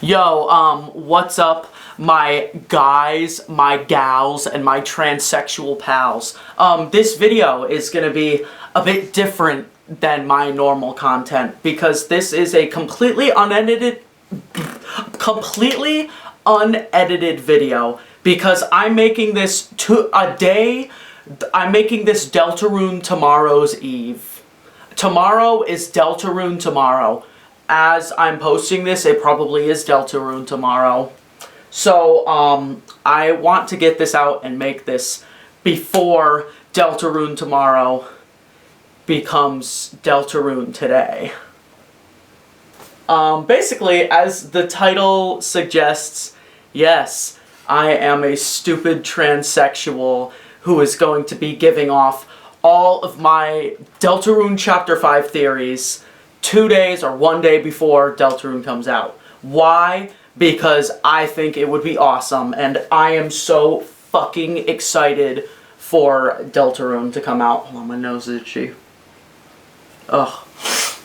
Yo, what's up, my guys, my gals, and my transsexual pals? This video is gonna be a bit different than my normal content because this is a completely unedited video because I'm making this I'm making this Deltarune Tomorrow's Eve. Tomorrow is Deltarune Tomorrow. As I'm posting this, it probably is Deltarune Tomorrow. So, I want to get this out and make this before Deltarune Tomorrow becomes Deltarune Today. Basically, as the title suggests, yes, I am a stupid transsexual who is going to be giving off all of my Deltarune Chapter 5 theories 2 days or 1 day before Deltarune comes out. Why? Because I think it would be awesome, and I am so fucking excited for Deltarune to come out. Hold on, my nose is itchy. Ugh.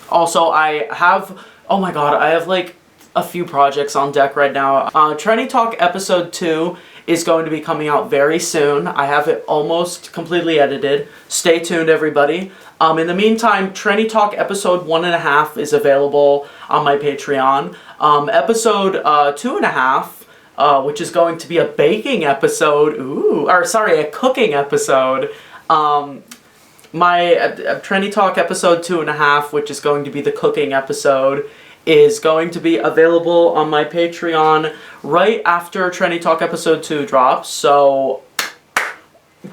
Also, I have, oh my god, I have like a few projects on deck right now. Tranny Talk Episode 2 is going to be coming out very soon. I have it almost completely edited. Stay tuned, everybody. In the meantime, Tranny Talk Episode 1.5 is available on my Patreon. Episode 2.5, which is going to be a baking episode, a cooking episode. My Tranny Talk Episode 2.5, which is going to be the cooking episode, is going to be available on my Patreon right after Tranny Talk Episode 2 drops, so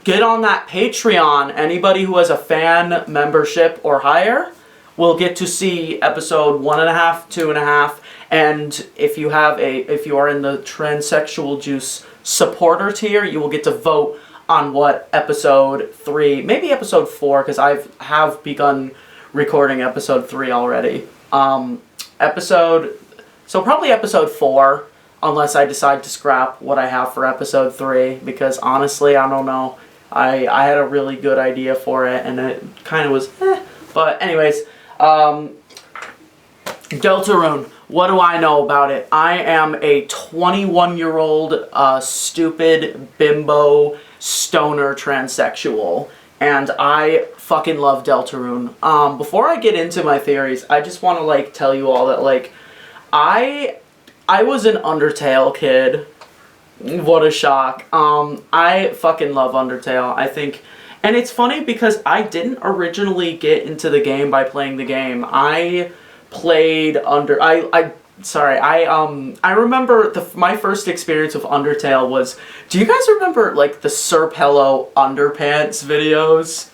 get on that Patreon. Anybody who has a fan membership or higher will get to see episode 1.5, 2.5, and if you are in the Transsexual Juice supporter tier, you will get to vote on what episode 3, maybe episode 4, because I have begun recording episode 3 already. Probably episode 4, unless I decide to scrap what I have for episode 3, because honestly, I don't know. I had a really good idea for it, and it kind of was But anyways, Deltarune, what do I know about it? I am a 21-year-old stupid bimbo stoner transsexual, and I fucking love Deltarune. Before I get into my theories, I just want to like tell you all that like I was an Undertale kid. What a shock. I fucking love Undertale. I think, and it's funny because I didn't originally get into the game by playing the game. I played I remember my first experience with Undertale was, do you guys remember like the Sir Pello Underpants videos?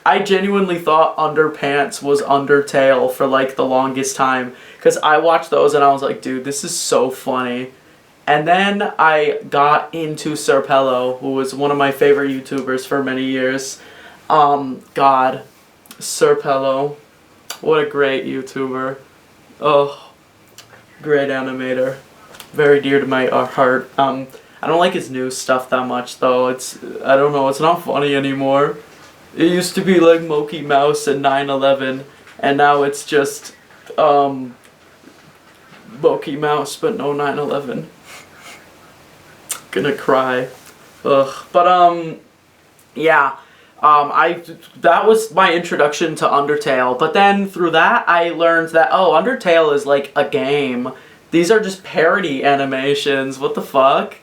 I genuinely thought Underpants was Undertale for like the longest time, because I watched those and I was like, dude, this is so funny. And then I got into Sir Pello, who was one of my favorite YouTubers for many years. God, Sir Pello, what a great YouTuber. Oh, great animator. Very dear to my heart. I don't like his new stuff that much though. I don't know, it's not funny anymore. It used to be like Moki Mouse and 9/11, and now it's just Moki Mouse but no 9/11. Gonna cry. Ugh. But yeah. That was my introduction to Undertale, but then through that I learned that, oh, Undertale is like a game. These are just parody animations. What the fuck?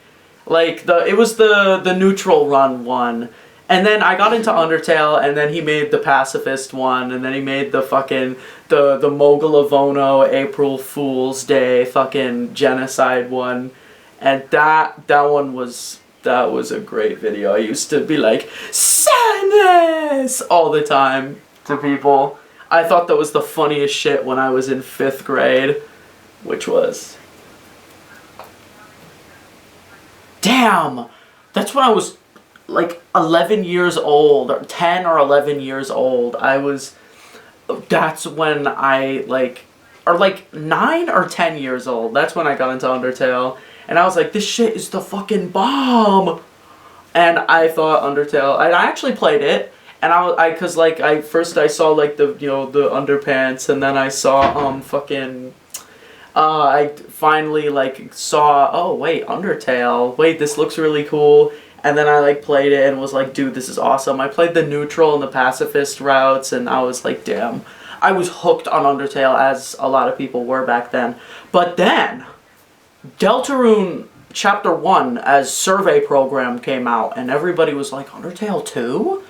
Like it was the Neutral Run one. And then I got into Undertale, and then he made the Pacifist one, and then he made the fucking the Mogul of Ono April Fool's Day fucking genocide one. And that one was a great video. I used to be like, sadness all the time to people. I thought that was the funniest shit when I was in 5th grade, which was, damn, that's when I was like 11 years old, or 10 or 11 years old. That's when I or 9 or 10 years old. That's when I got into Undertale. And I was like, this shit is the fucking bomb! And I thought Undertale, and I actually played it, and first I saw like the, the underpants, and then I saw, I finally like saw, oh wait, Undertale, wait, this looks really cool, and then I like played it and was like, dude, this is awesome. I played the neutral and the pacifist routes, and I was like, damn, I was hooked on Undertale, as a lot of people were back then. But then Deltarune Chapter 1 as survey program came out, and everybody was like, Undertale 2?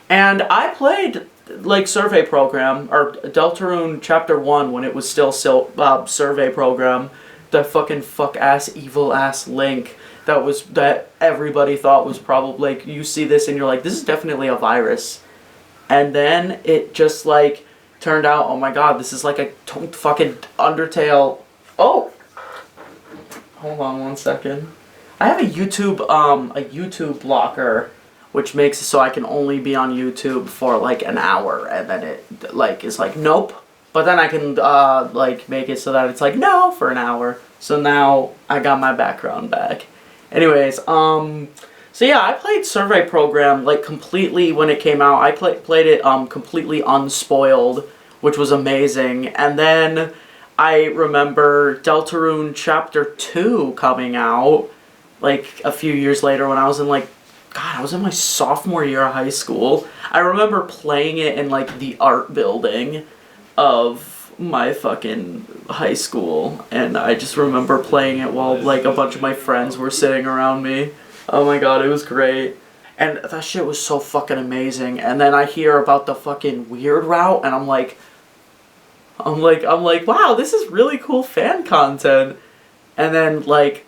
And I played like survey program, or Deltarune Chapter 1 when it was still survey program, the fucking fuck ass evil ass Link that everybody thought was probably like, you see this and you're like, this is definitely a virus. And then it just like turned out, oh my god, this is like a fucking Undertale. Oh, hold on one second. I have a YouTube blocker, which makes it so I can only be on YouTube for like an hour, and then it like is like nope. But then I can like make it so that it's like no for an hour. So now I got my background back. Anyways, so yeah, I played Survey Program like completely when it came out. I played it completely unspoiled, which was amazing. And then I remember Deltarune Chapter 2 coming out like a few years later when I was in like, God, I was in my sophomore year of high school. I remember playing it in like the art building of my fucking high school, and I just remember playing it while like a bunch of my friends were sitting around me. Oh my god, it was great. And that shit was so fucking amazing. And then I hear about the fucking weird route, and I'm like, wow, this is really cool fan content. And then like,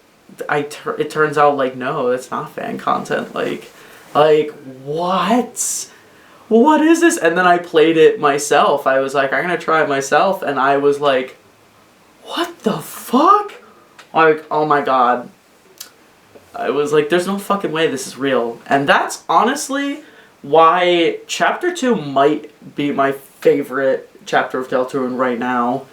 it turns out like, no, it's not fan content. Like what? What is this? And then I played it myself. I was like, I'm gonna try it myself, and I was like, what the fuck? Like, oh my god. I was like, there's no fucking way this is real. And that's honestly why Chapter 2 might be my favorite chapter of Deltarune right now.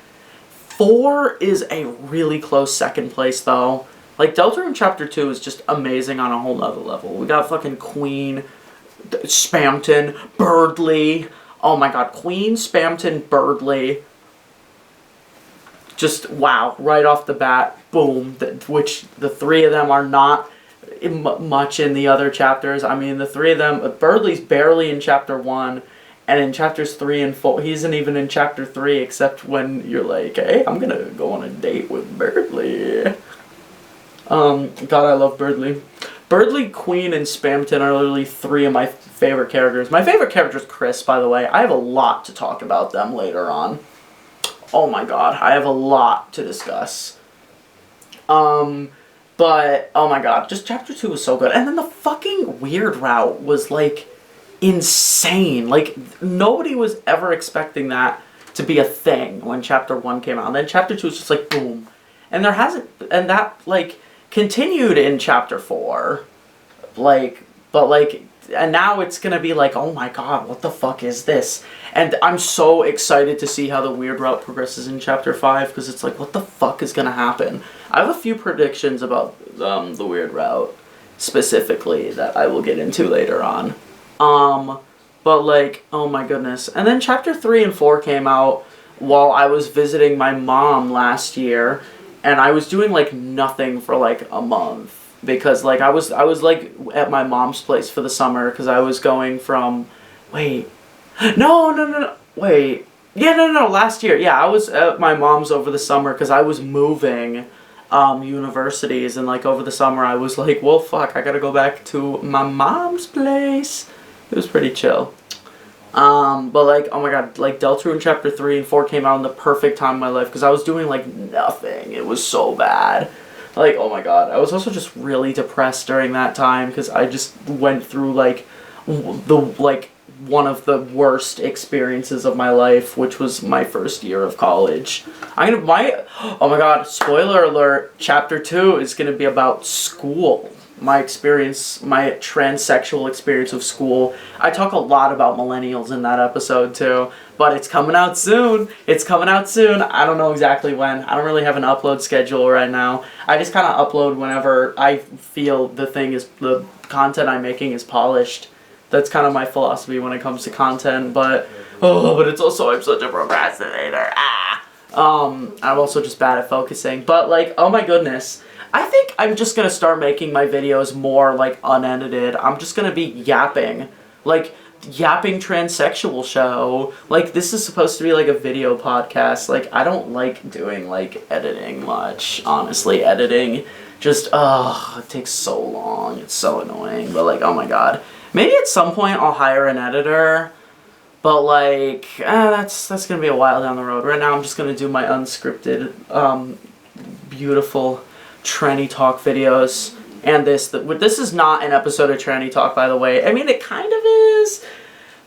4 is a really close second place though. Like, Deltarune Chapter 2 is just amazing on a whole nother level. We got fucking Queen, Spamton, Birdly. Oh my god, Queen, Spamton, Birdly. Just, wow, right off the bat, boom. Which, the three of them are not much in the other chapters. I mean, the three of them, Birdly's barely in Chapter 1, and in Chapters 3 and 4, he isn't even in Chapter 3, except when you're like, hey, I'm gonna go on a date with Birdly. God, I love Birdly. Birdly, Queen, and Spamton are literally three of my favorite characters. My favorite character is Chris, by the way. I have a lot to talk about them later on. Oh my god, I have a lot to discuss. But, oh my god, just Chapter 2 was so good. And then the fucking weird route was, like, insane. Like, nobody was ever expecting that to be a thing when Chapter 1 came out. And then Chapter 2 was just like, boom. And there hasn't, and that, like, continued in Chapter 4. Like, but, like, and now it's gonna be like, oh my god, what the fuck is this? And I'm so excited to see how the weird route progresses in Chapter 5, because it's like, what the fuck is gonna happen? I have a few predictions about the weird route, specifically, that I will get into later on. But like, oh my goodness. And then Chapter 3 and 4 came out while I was visiting my mom last year, and I was doing like nothing for like a month. Because, like, I was like, at my mom's place for the summer, because I was going from, wait, no, wait, yeah, no, last year, yeah, I was at my mom's over the summer, because I was moving, universities, and, like, over the summer, I was like, well, fuck, I gotta go back to my mom's place. It was pretty chill. But, like, oh my god, like, Deltarune Chapter 3 and 4 came out in the perfect time of my life, because I was doing, like, nothing. It was so bad. Like, oh my god, I was also just really depressed during that time, because I just went through, like, one of the worst experiences of my life, which was my first year of college. Oh my god, spoiler alert, Chapter 2 is gonna be about school. My experience, my transsexual experience of school. I talk a lot about millennials in that episode too, but it's coming out soon. It's coming out soon. I don't know exactly when. I don't really have an upload schedule right now. I just kind of upload whenever I feel the content I'm making is polished. That's kind of my philosophy when it comes to content, but it's also, I'm such a procrastinator. I'm also just bad at focusing. But, like, oh my goodness. I think I'm just gonna start making my videos more, like, unedited. I'm just gonna be yapping. Like, yapping transsexual show. Like, this is supposed to be, like, a video podcast. Like, I don't like doing, like, editing much. Honestly, editing just, it takes so long. It's so annoying. But, like, oh my god. Maybe at some point I'll hire an editor. But, like, that's gonna be a while down the road. Right now I'm just gonna do my unscripted, beautiful Tranny Talk videos. And this is not an episode of Tranny Talk, by the way. I mean, it kind of is.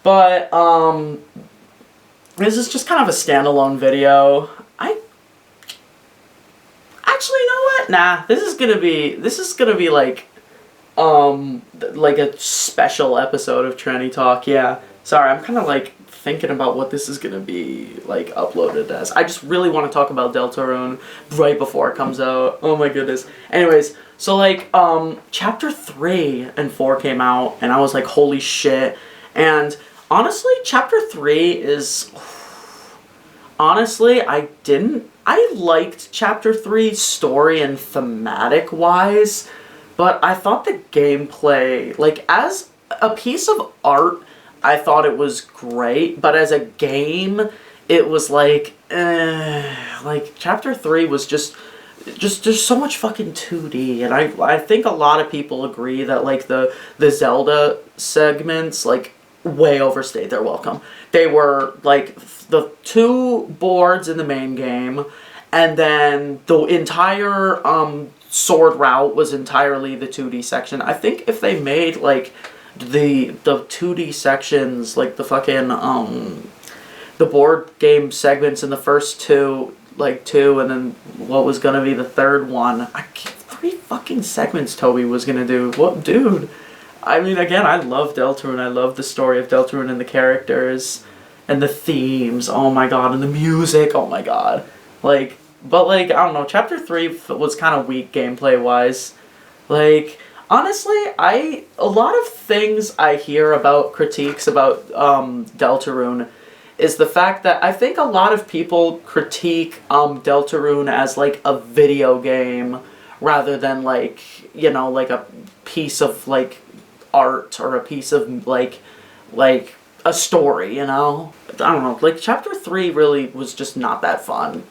But, this is just kind of a standalone video. Actually, you know what? Nah, this is gonna be like a special episode of Tranny Talk, yeah. Sorry, I'm kind of, like, thinking about what this is gonna be, like, uploaded as. I just really want to talk about Deltarune right before it comes out. Oh my goodness. Anyways, so, like, Chapter 3 and 4 came out, and I was like, holy shit. And, honestly, Chapter 3 is... Honestly, I liked Chapter 3 story and thematic-wise, but I thought the gameplay, like, as a piece of art, I thought it was great, but as a game, it was like, Chapter 3 was just there's so much fucking 2D, and I think a lot of people agree that, like, the Zelda segments, like, way overstayed their welcome. They were, like, the 2 boards in the main game, and then the entire, sword route was entirely the 2D section. I think if they made, like, the 2D sections, like the fucking, the board game segments in the first 2, like 2, and then what was gonna be the 3rd one. 3 fucking segments Toby was gonna do. What, dude? I mean, again, I love Deltarune. I love the story of Deltarune and the characters and the themes. Oh my god, and the music. Oh my god. Like, but, like, I don't know, Chapter 3 was kind of weak gameplay-wise. Like, honestly, a lot of things I hear about critiques about Deltarune is the fact that I think a lot of people critique Deltarune as, like, a video game rather than, like, you know, like a piece of, like, art or a piece of, like a story, you know? I don't know, like, Chapter 3 really was just not that fun.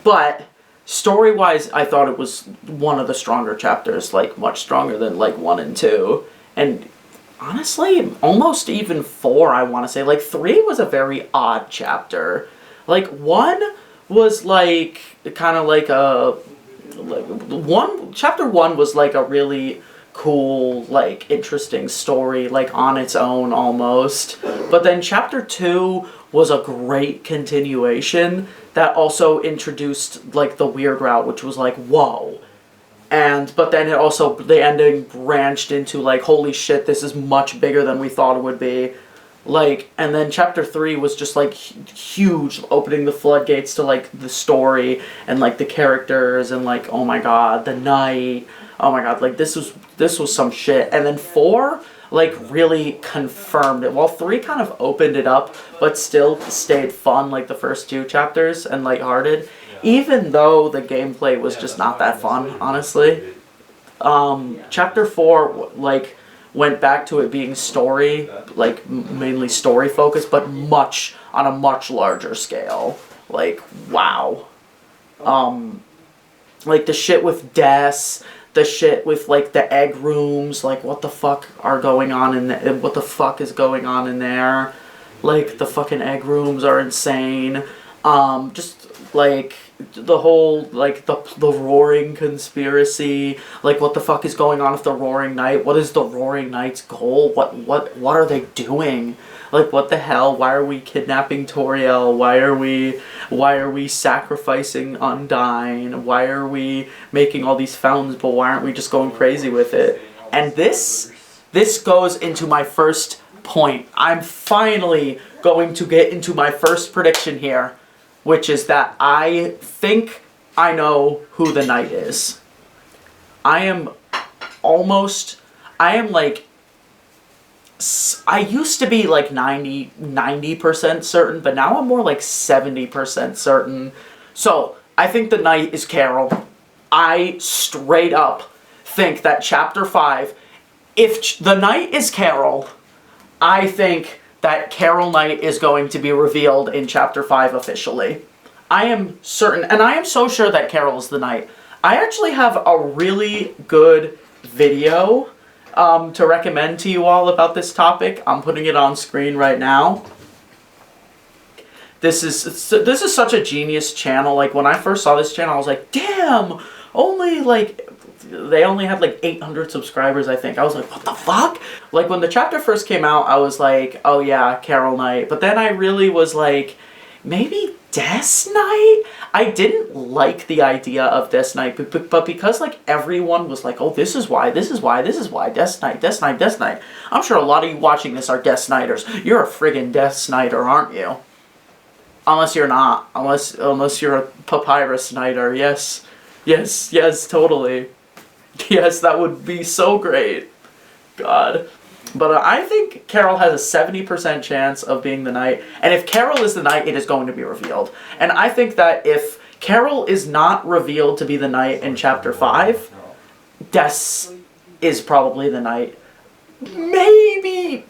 But story-wise, I thought it was one of the stronger chapters, like, much stronger than, like, 1 and 2. And honestly, almost even 4, I want to say. Like, 3 was a very odd chapter. Like, 1 was, like, kind of like a... Chapter 1 was, like, a really cool, like, interesting story, like, on its own, almost. But then Chapter 2 was a great continuation that also introduced, like, the weird route, which was like, whoa. But then it also, the ending branched into, like, holy shit, this is much bigger than we thought it would be. Like, and then Chapter 3 was just, like, huge, opening the floodgates to, like, the story and, like, the characters and, like, oh my god, the night. Oh my god, like, this was some shit. And then 4, like, really confirmed it. While 3 kind of opened it up, but still stayed fun, like the first 2 chapters, and lighthearted, even though the gameplay was just not that fun, honestly. Chapter 4, like, went back to it being story, like, mainly story focused, but on a much larger scale. Like, wow. Like, the shit with Des, the shit with, like, the egg rooms, like, what the fuck are going on what the fuck is going on in there? Like, the fucking egg rooms are insane. Just, like, the whole, like, the Roaring conspiracy, like, what the fuck is going on with the Roaring Knight? What is the Roaring Knight's goal? What are they doing? Like, what the hell? Why are we kidnapping Toriel? Why are we sacrificing Undyne? Why are we making all these fountains, but why aren't we just going crazy with it? And this goes into my first point. I'm finally going to get into my first prediction here, which is that I think I know who the knight is. I am like I used to be like 90% certain, but now I'm more like 70% certain. So, I think the knight is Carol. I straight up think that Chapter 5, if the knight is Carol, I think that Carol Knight is going to be revealed in Chapter 5 officially. I am certain, and I am so sure that Carol is the knight. I actually have a really good video to recommend to you all about this topic. I'm putting it on screen right now. This is such a genius channel. Like, when I first saw this channel, I was like, damn, they only had like 800 subscribers, I think. I was like, what the fuck? Like, when the chapter first came out, I was like, oh yeah, Carol Knight. But then I really was like, maybe Death Knight? I didn't like the idea of Death Knight, but because like everyone was like, oh, this is why, Death Knight, Death Knight, Death Knight. I'm sure a lot of you watching this are Death Knighters. You're a friggin' Death Snider, aren't you? Unless you're not. Unless you're a Papyrus Snider. Yes. Yes, totally. Yes, that would be so great. God. But I think Carol has a 70% chance of being the knight. And if Carol is the knight, it is going to be revealed. And I think that if Carol is not revealed to be the knight in Chapter 5, Des is probably the knight. Maybe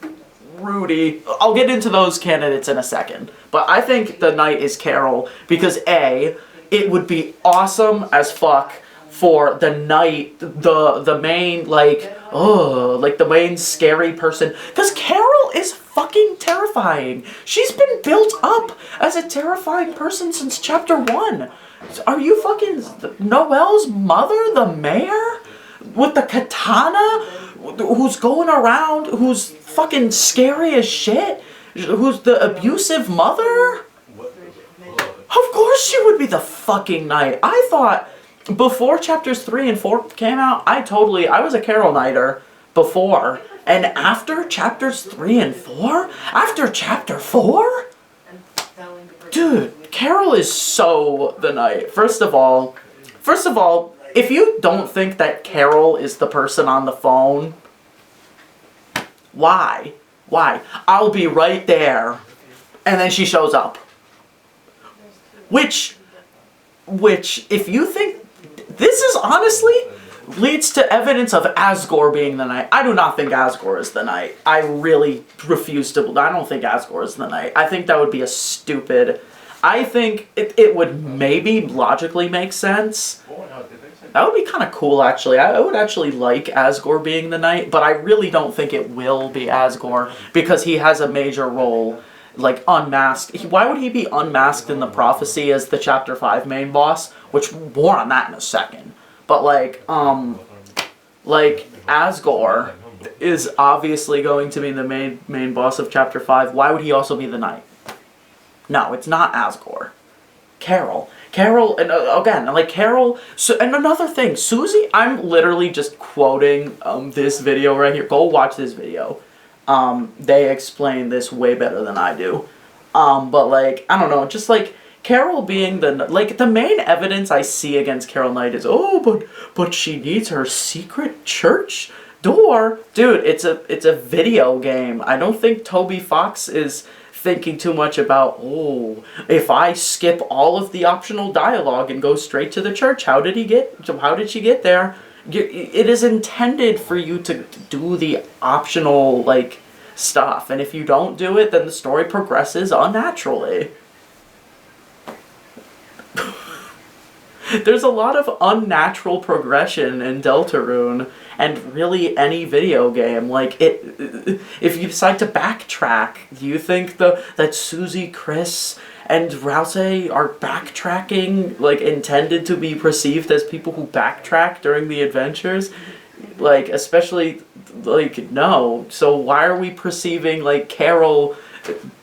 Rudy. I'll get into those candidates in a second. But I think the knight is Carol because A, it would be awesome as fuck for the knight, the main, the main scary person. Because Carol is fucking terrifying. She's been built up as a terrifying person since Chapter 1. Are you fucking Noelle's mother, the mayor? With the katana? Who's going around, who's fucking scary as shit? Who's the abusive mother? Of course she would be the fucking knight. I thought, before Chapters 3 and 4 came out, I was a Carol Knighter before. And after Chapters 3 and 4? After Chapter 4? Dude, Carol is so the knight. First of all, if you don't think that Carol is the person on the phone, why? I'll be right there. And then she shows up. Which, if you think, this is honestly leads to evidence of Asgore being the knight. I do not think Asgore is the knight. I really refuse to, I don't think Asgore is the knight. I think that would be I think it would maybe logically make sense. That would be kind of cool, actually. I would actually like Asgore being the knight, but I really don't think it will be Asgore because he has a major role. Like, unmasked. Why would he be unmasked in the prophecy as the Chapter 5 main boss? Which, more on that in a second. But, Asgore is obviously going to be the main boss of Chapter 5. Why would he also be the knight? No, it's not Asgore. Carol, and again, Carol, so, and another thing, Susie, I'm literally just quoting this video right here. Go watch this video. They explain this way better than I do. But I don't know, just Carol being the main evidence I see against Carol Knight is, oh, but she needs her secret church door. Dude, it's a video game. I don't think Toby Fox is thinking too much about, oh, if I skip all of the optional dialogue and go straight to the church, how did she get there? It is intended for you to do the optional, stuff. And if you don't do it, then the story progresses unnaturally. There's a lot of unnatural progression in Deltarune, and really any video game. If you decide to backtrack, do you think that Susie, Chris, and Rouse are backtracking, intended to be perceived as people who backtrack during the adventures? Especially, no. So why are we perceiving, Carol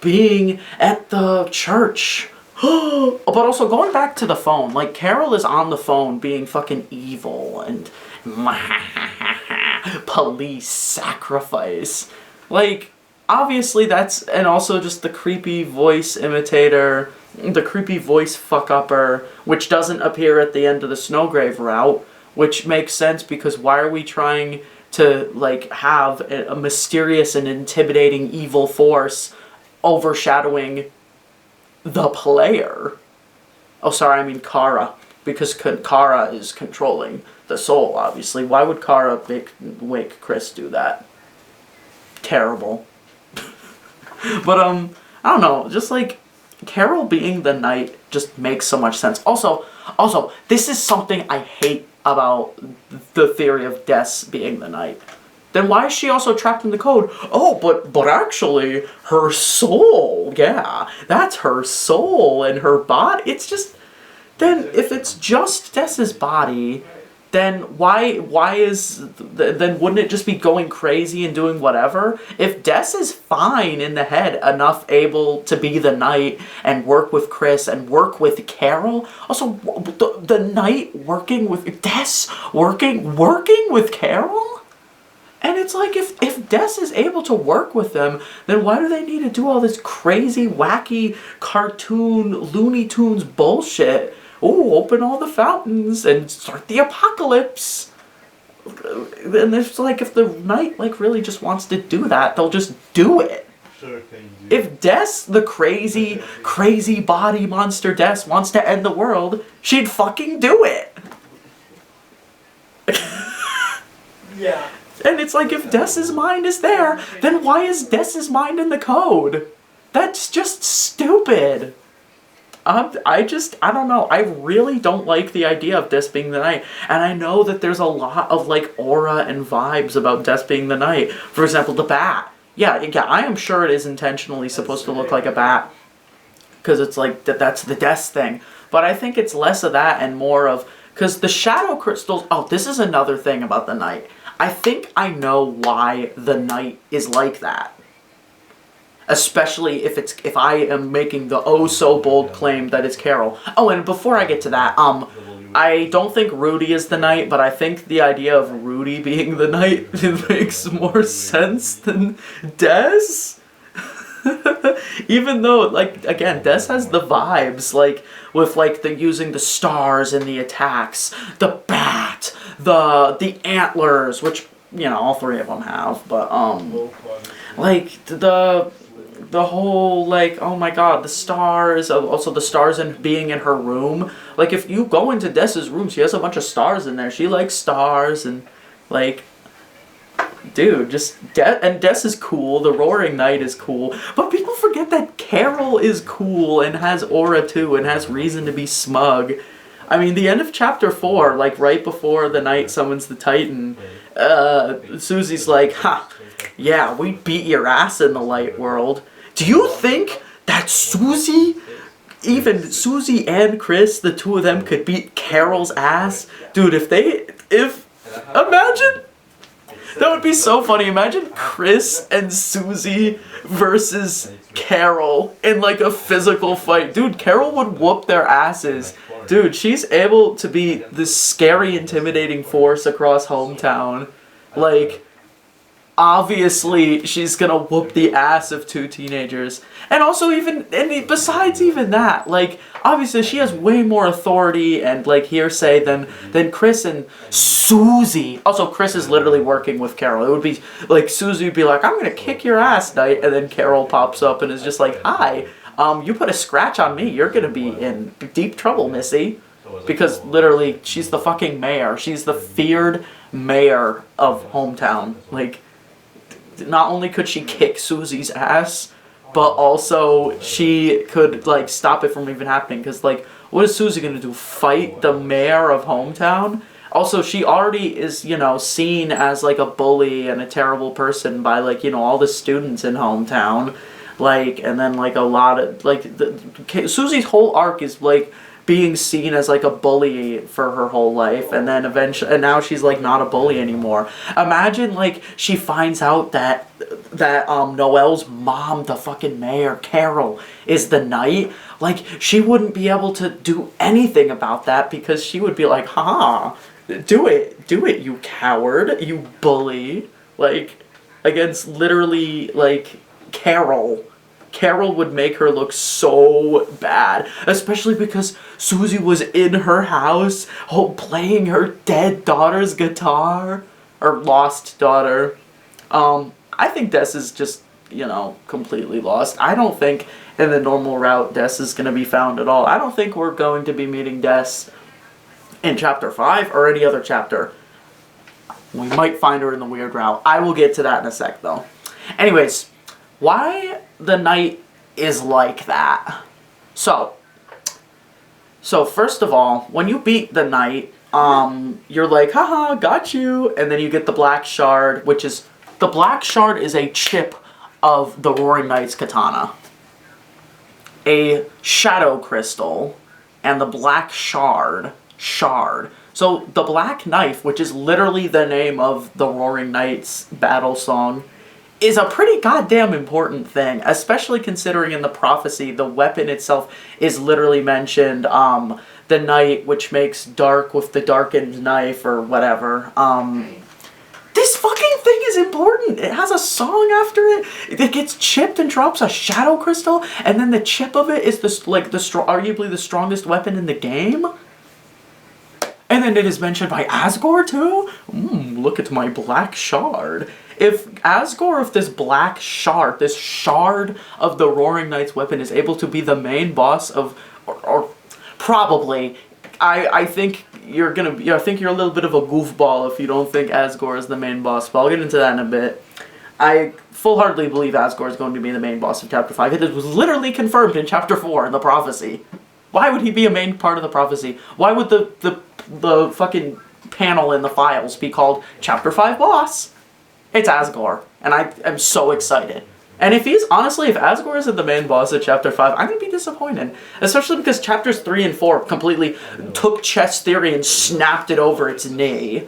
being at the church? But also, going back to the phone, Carol is on the phone being fucking evil and police sacrifice. Obviously that's, and also just the creepy voice imitator, the creepy voice fuck-upper, which doesn't appear at the end of the Snowgrave route, which makes sense because why are we trying to like have a mysterious and intimidating evil force overshadowing the player. Oh, sorry, I mean Kara, because Kara is controlling the soul, obviously. Why would Kara make Chris do that? Terrible. But, I don't know, just like, Carol being the knight just makes so much sense. Also, this is something I hate about the theory of Des being the knight. Then why is she also trapped in the code? Oh, but actually, her soul, yeah, that's her soul and her body. It's just, then if it's just Des's body, then then wouldn't it just be going crazy and doing whatever? If Des is fine in the head enough able to be the knight and work with Chris and work with Carol, also the knight working with Des, working with Carol? And it's like, if Des is able to work with them, then why do they need to do all this crazy, wacky, cartoon, Looney Tunes bullshit? Oh, open all the fountains and start the apocalypse. And it's like, if the knight like really just wants to do that, they'll just do it. Sure thing, dude. If Des, the crazy body monster Des, wants to end the world, she'd fucking do it. Yeah. And it's like, if Des's mind is there, then why is Des's mind in the code? That's just stupid. I don't know. I really don't like the idea of Des being the knight. And I know that there's a lot of, like, aura and vibes about Des being the knight. For example, the bat. Yeah, I am sure it is intentionally supposed to look like a bat. Because it's like, that's the Des thing. But I think it's less of that and more of... Because the shadow crystals... Oh, this is another thing about the knight. I think I know why the knight is like that. Especially if I am making the oh so bold claim that it's Carol. Oh, and before I get to that, I don't think Rudy is the knight, but I think the idea of Rudy being the knight makes more sense than Des. Even though, like, again, Des has the vibes, like, with, like, using the stars in the attacks, the bat, the antlers, which, you know, all three of them have, but, like, the whole, like, oh my god, the stars, also the stars being in her room. Like, if you go into Des's room, she has a bunch of stars in there. She likes stars, and, like, dude, just, and Des is cool, the Roaring Knight is cool, but people forget that Carol is cool, and has aura too, and has reason to be smug. I mean, the end of chapter 4, like, right before the knight summons the Titan, Susie's like, ha, yeah, we beat your ass in the light world. Do you think that Susie and Chris, the two of them, could beat Carol's ass? Dude, imagine, that would be so funny. Imagine Chris and Susie versus Carol in like a physical fight. Dude, Carol would whoop their asses. Dude, she's able to be this scary, intimidating force across hometown. Like, obviously, she's gonna whoop the ass of two teenagers. And also, besides even that, like, obviously she has way more authority and, like, hearsay than Chris and Susie. Also, Chris is literally working with Carol. It would be, like, Susie would be like, I'm gonna kick your ass, knight, and then Carol pops up and is just like, hi, you put a scratch on me, you're gonna be in deep trouble, missy. Because, literally, she's the fucking mayor. She's the feared mayor of hometown. Like, not only could she kick Susie's ass, but also she could, like, stop it from even happening. Because, like, what is Susie gonna do? Fight the mayor of hometown? Also, she already is, you know, seen as, like, a bully and a terrible person by, like, you know, all the students in hometown. Like, and then, like, a lot of, like, Susie's whole arc is, like, being seen as, like, a bully for her whole life, and then eventually, and now she's, like, not a bully anymore. Imagine, like, she finds out that Noelle's mom, the fucking mayor, Carol, is the knight. Like, she wouldn't be able to do anything about that, because she would be like, ha, do it, you coward, you bully. Like, against literally, like, Carol. Carol would make her look so bad, especially because Susie was in her house playing her dead daughter's guitar. or lost daughter. I think Des is just, you know, completely lost. I don't think in the normal route Des is going to be found at all. I don't think we're going to be meeting Des in Chapter 5 or any other chapter. We might find her in the weird route. I will get to that in a sec, though. Anyways, why the knight is like that. So first of all, when you beat the knight, you're like, haha, got you. And then you get the black shard, which is, the black shard is a chip of the Roaring Knight's katana. A shadow crystal, and the black shard. So the black knife, which is literally the name of the Roaring Knight's battle song, is a pretty goddamn important thing, especially considering in the prophecy, the weapon itself is literally mentioned, the knight which makes dark with the darkened knife, or whatever. This fucking thing is important. It has a song after it. It gets chipped and drops a shadow crystal, and then the chip of it is arguably the strongest weapon in the game. And then it is mentioned by Asgore too. Look at my black shard. If this black shard, this shard of the Roaring Knight's weapon is able to be the main boss of, or probably, I think you're I think you're a little bit of a goofball if you don't think Asgore is the main boss, but I'll get into that in a bit. I full-heartedly believe Asgore is going to be the main boss of Chapter 5. It was literally confirmed in Chapter 4 in the prophecy. Why would he be a main part of the prophecy? Why would the fucking panel in the files be called Chapter 5 Boss? It's Asgore, and I am so excited. And if Asgore isn't the main boss of Chapter 5, I'm going to be disappointed. Especially because Chapters 3 and 4 completely took chess theory and snapped it over its knee.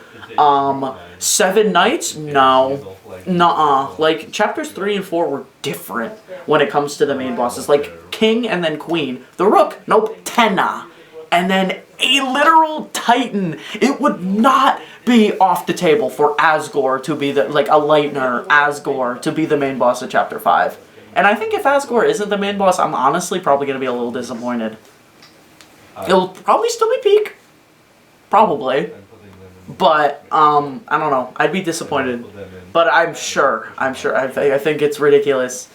7 Knights? No. Nuh-uh. Like, Chapters 3 and 4 were different when it comes to the main bosses. Like, King and then Queen. The Rook, nope, Tenna. And then a literal Titan. It would not be off the table for Asgore to be a Lightner Asgore to be the main boss of Chapter 5. And I think if Asgore isn't the main boss, I'm honestly probably going to be a little disappointed. It'll probably still be peak. Probably. But, I don't know. I'd be disappointed. But I'm sure. I think it's ridiculous.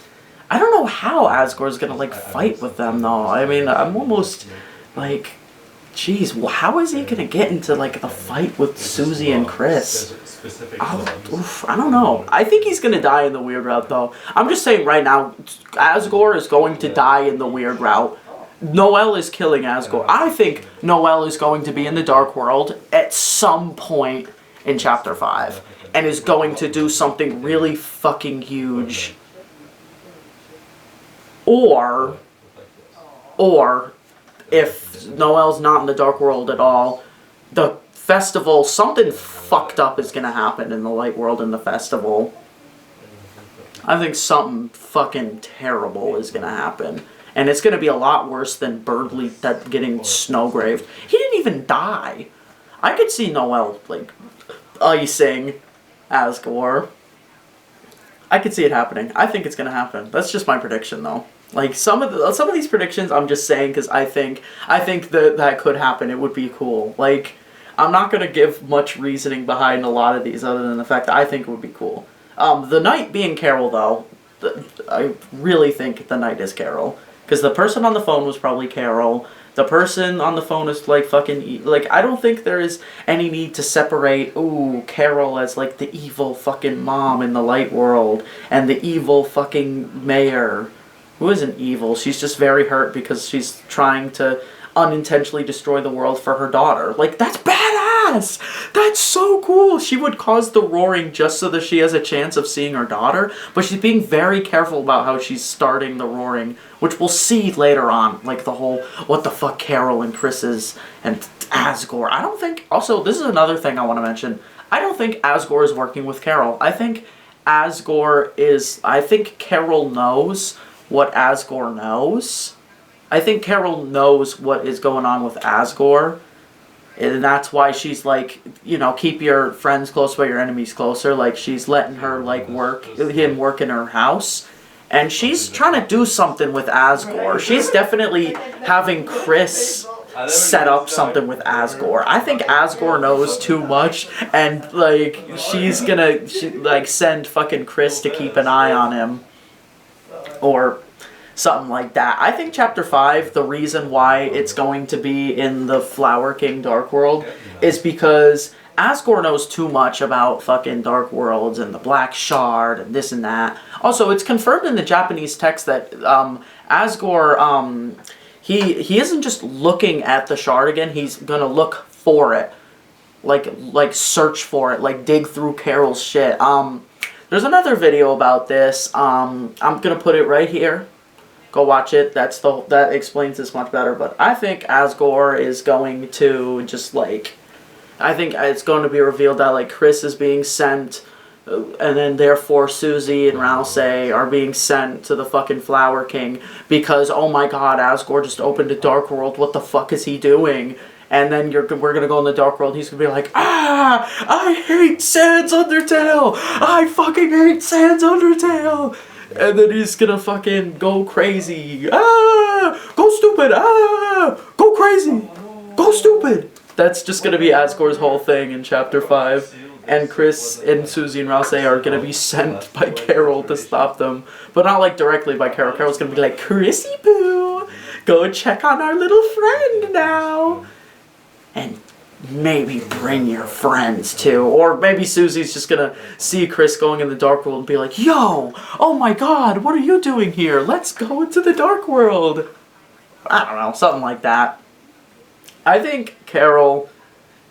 I don't know how Asgore's going to, fight with them, though. I mean, I'm almost, jeez, well, how is he going to get into, the fight with Susie and Chris? I don't know. I think he's going to die in the weird route, though. I'm just saying right now, Asgore is going to die in the weird route. Noelle is killing Asgore. I think Noelle is going to be in the Dark World at some point in Chapter 5. And is going to do something really fucking huge. Or if Noelle's not in the Dark World at all, the festival, something fucked up is gonna happen in the Light World in the festival. I think something fucking terrible is gonna happen. And it's gonna be a lot worse than Birdley getting snowgraved. He didn't even die. I could see Noelle, icing Asgore. I could see it happening. I think it's gonna happen. That's just my prediction, though. Some of these predictions, I'm just saying because I think that could happen. It would be cool. I'm not gonna give much reasoning behind a lot of these, other than the fact that I think it would be cool. The knight being Carol, though, I really think the knight is Carol, because the person on the phone was probably Carol. The person on the phone is I don't think there is any need to separate, Carol as the evil fucking mom in the Light World and the evil fucking mayor, who isn't evil. She's just very hurt because she's trying to unintentionally destroy the world for her daughter. That's badass! That's so cool! She would cause the roaring just so that she has a chance of seeing her daughter, but she's being very careful about how she's starting the roaring, which we'll see later on, the whole, what the fuck Carol and Chris is, and Asgore. I don't think, also, this is another thing I want to mention, I don't think Asgore is working with Carol. I think Carol knows what Asgore knows. I think Carol knows what is going on with Asgore, and that's why she's keep your friends close but your enemies closer. She's letting her work in her house, and she's trying to do something with Asgore. She's definitely having Chris set up something with Asgore. I think Asgore knows too much, and like she's gonna like send fucking Chris to keep an eye on him, or something like that. I think Chapter 5, the reason why it's going to be in the Flower King Dark World is because Asgore knows too much about fucking Dark Worlds and the Black Shard and this and that. Also, it's confirmed in the Japanese text that Asgore, he isn't just looking at the shard again, he's gonna look for it. Like search for it, like dig through Carol's shit. There's another video about this. I'm gonna put it right here. Go watch it. That explains this much better. But I think Asgore is going to just like, I think it's going to be revealed that like Chris is being sent, and then therefore Susie and Rousey are being sent to the fucking Flower King because, oh my god, Asgore just opened a Dark World. What the fuck is he doing? And then we're gonna go in the Dark World. He's gonna be like, I hate Sans Undertale. I fucking hate Sans Undertale. And then he's gonna fucking go crazy. Go stupid. Go crazy. Go stupid. That's just gonna be Asgore's whole thing in Chapter 5. And Chris and Susie and Rousey are gonna be sent by Carol to stop them. But not like directly by Carol. Carol's gonna be like, Chrissy Boo, go check on our little friend now. And maybe bring your friends too. Or maybe Susie's just gonna see Chris going in the Dark World and be like, yo, oh my god, what are you doing here? Let's go into the Dark World. I don't know, something like that. I think Carol,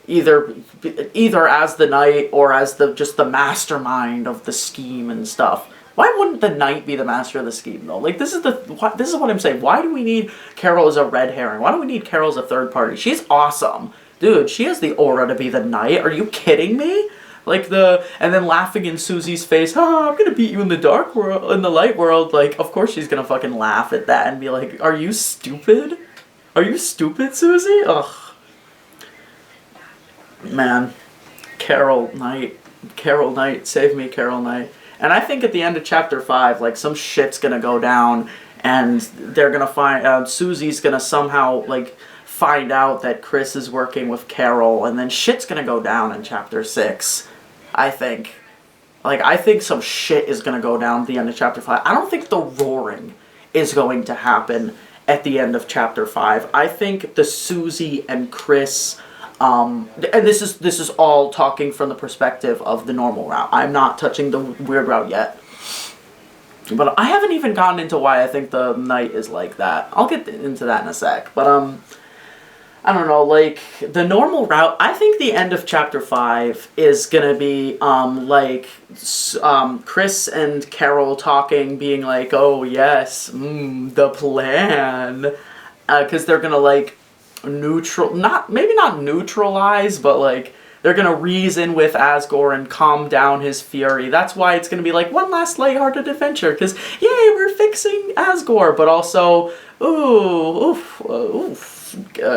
either as the knight or as just the mastermind of the scheme and stuff. Why wouldn't the knight be the master of the scheme though? Like this is what I'm saying. Why do we need Carol as a red herring? Why do we need Carol as a third party? She's awesome. Dude, she has the aura to be the knight. Are you kidding me? Like and then laughing in Susie's face, I'm gonna beat you in the dark world, in the light world. Like, of course she's gonna fucking laugh at that and be like, are you stupid? Are you stupid, Susie? Ugh. Man. Carol Knight, save me, Carol Knight. And I think at the end of Chapter 5, like, some shit's gonna go down, and they're gonna find, Susie's gonna somehow, like, find out that Chris is working with Carol, and then shit's gonna go down in Chapter 6, I think. Like, I think some shit is gonna go down at the end of Chapter 5. I don't think the roaring is going to happen at the end of Chapter 5. I think the Susie and Chris, and this is all talking from the perspective of the normal route. I'm not touching the weird route yet. But I haven't even gotten into why I think the knight is like that. I'll get into that in a sec. But, I don't know, like, the normal route, I think the end of Chapter 5 is gonna be, Chris and Carol talking, being like, oh, yes, the plan. Because they're gonna, like, maybe not neutralize, but, like, they're gonna reason with Asgore and calm down his fury. That's why it's gonna be, like, one last lighthearted adventure, because, yay, we're fixing Asgore, but also,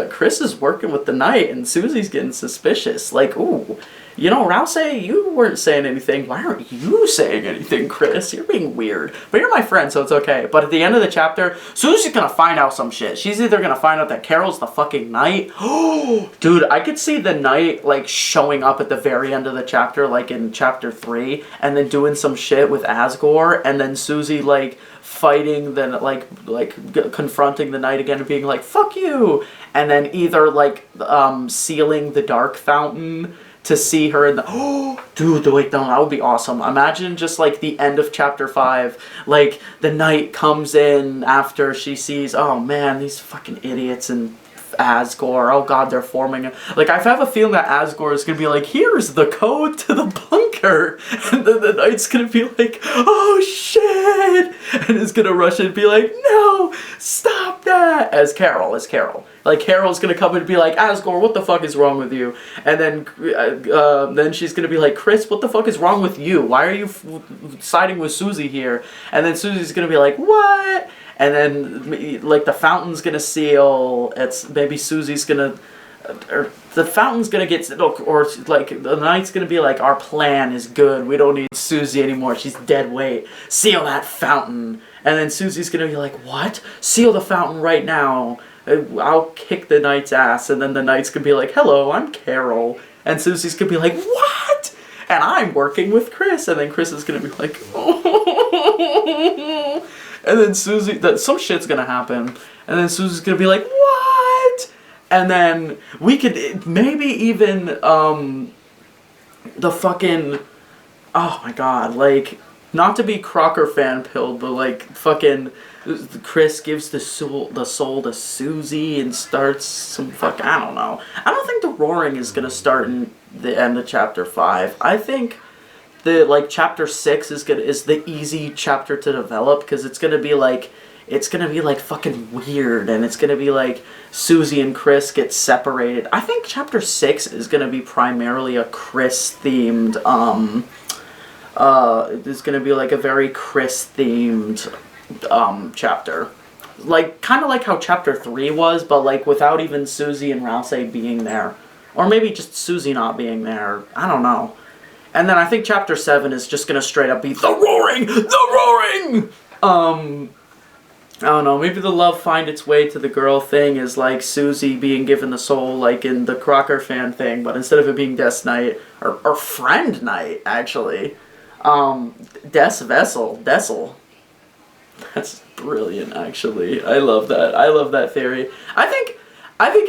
Chris is working with the knight and Susie's getting suspicious. Like, ooh, you know, Rousey, you weren't saying anything. Why aren't you saying anything, Chris? You're being weird. But you're my friend, so it's okay. But at the end of the chapter, Susie's gonna find out some shit. She's either gonna find out that Carol's the fucking knight. Oh, dude, I could see the knight, like, showing up at the very end of the chapter, like in Chapter 3, and then doing some shit with Asgore, and then Susie, like, fighting, then confronting the knight again and being like, fuck you, and then either sealing the dark fountain to see her in the dude, wait, no, that would be awesome. Imagine just like the end of Chapter 5, like the knight comes in after she sees, oh man, these fucking idiots and Asgore, oh god, they're forming a... Like, I have a feeling that Asgore is gonna be like, here's the code to the bunker, and then the knight's gonna be like, oh shit, and is gonna rush in and be like, no, stop that, as Carol. Like, Carol's gonna come and be like, Asgore, what the fuck is wrong with you? And then she's gonna be like, Chris, what the fuck is wrong with you? Why are you siding with Susie here? And then Susie's gonna be like, what? And then, like, the fountain's gonna seal, maybe Susie's gonna, or the fountain's gonna get, or, like, the knight's gonna be like, our plan is good, we don't need Susie anymore, she's dead weight, seal that fountain. And then Susie's gonna be like, what? Seal the fountain right now. I'll kick the knight's ass, and then the knight's gonna be like, hello, I'm Carol. And Susie's gonna be like, what? And I'm working with Chris. And then Chris is gonna be like, oh. And then some shit's gonna happen. And then Susie's gonna be like, what? And then we could maybe even, the fucking, oh my god, like, not to be Crocker fan pilled, but like, fucking, Chris gives the soul to Susie and starts some I don't know. I don't think the roaring is gonna start in the end of chapter 5. I think the chapter 6 is the easy chapter to develop, because it's gonna be like fucking weird, and it's gonna be like Susie and Chris get separated. I think chapter 6 is gonna be primarily a Chris themed it's gonna be like a very Chris themed chapter, like kind of like how chapter 3 was, but like without even Susie and Rouse being there, or maybe just Susie not being there. I don't know. And then I think chapter 7 is just gonna straight up be the roaring. I don't know. Maybe the love find its way to the girl thing is like Susie being given the soul, like in the Crocker fan thing, but instead of it being Death Knight or Friend Knight, actually, Dessel. That's brilliant, actually. I love that. I love that theory. I think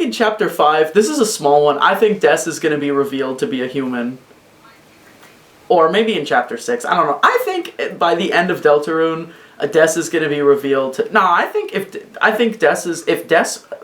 in chapter 5, this is a small one, I think Des is going to be revealed to be a human. Or maybe in chapter 6, I don't know. I think by the end of Deltarune, Des is going to be revealed to... No, if Des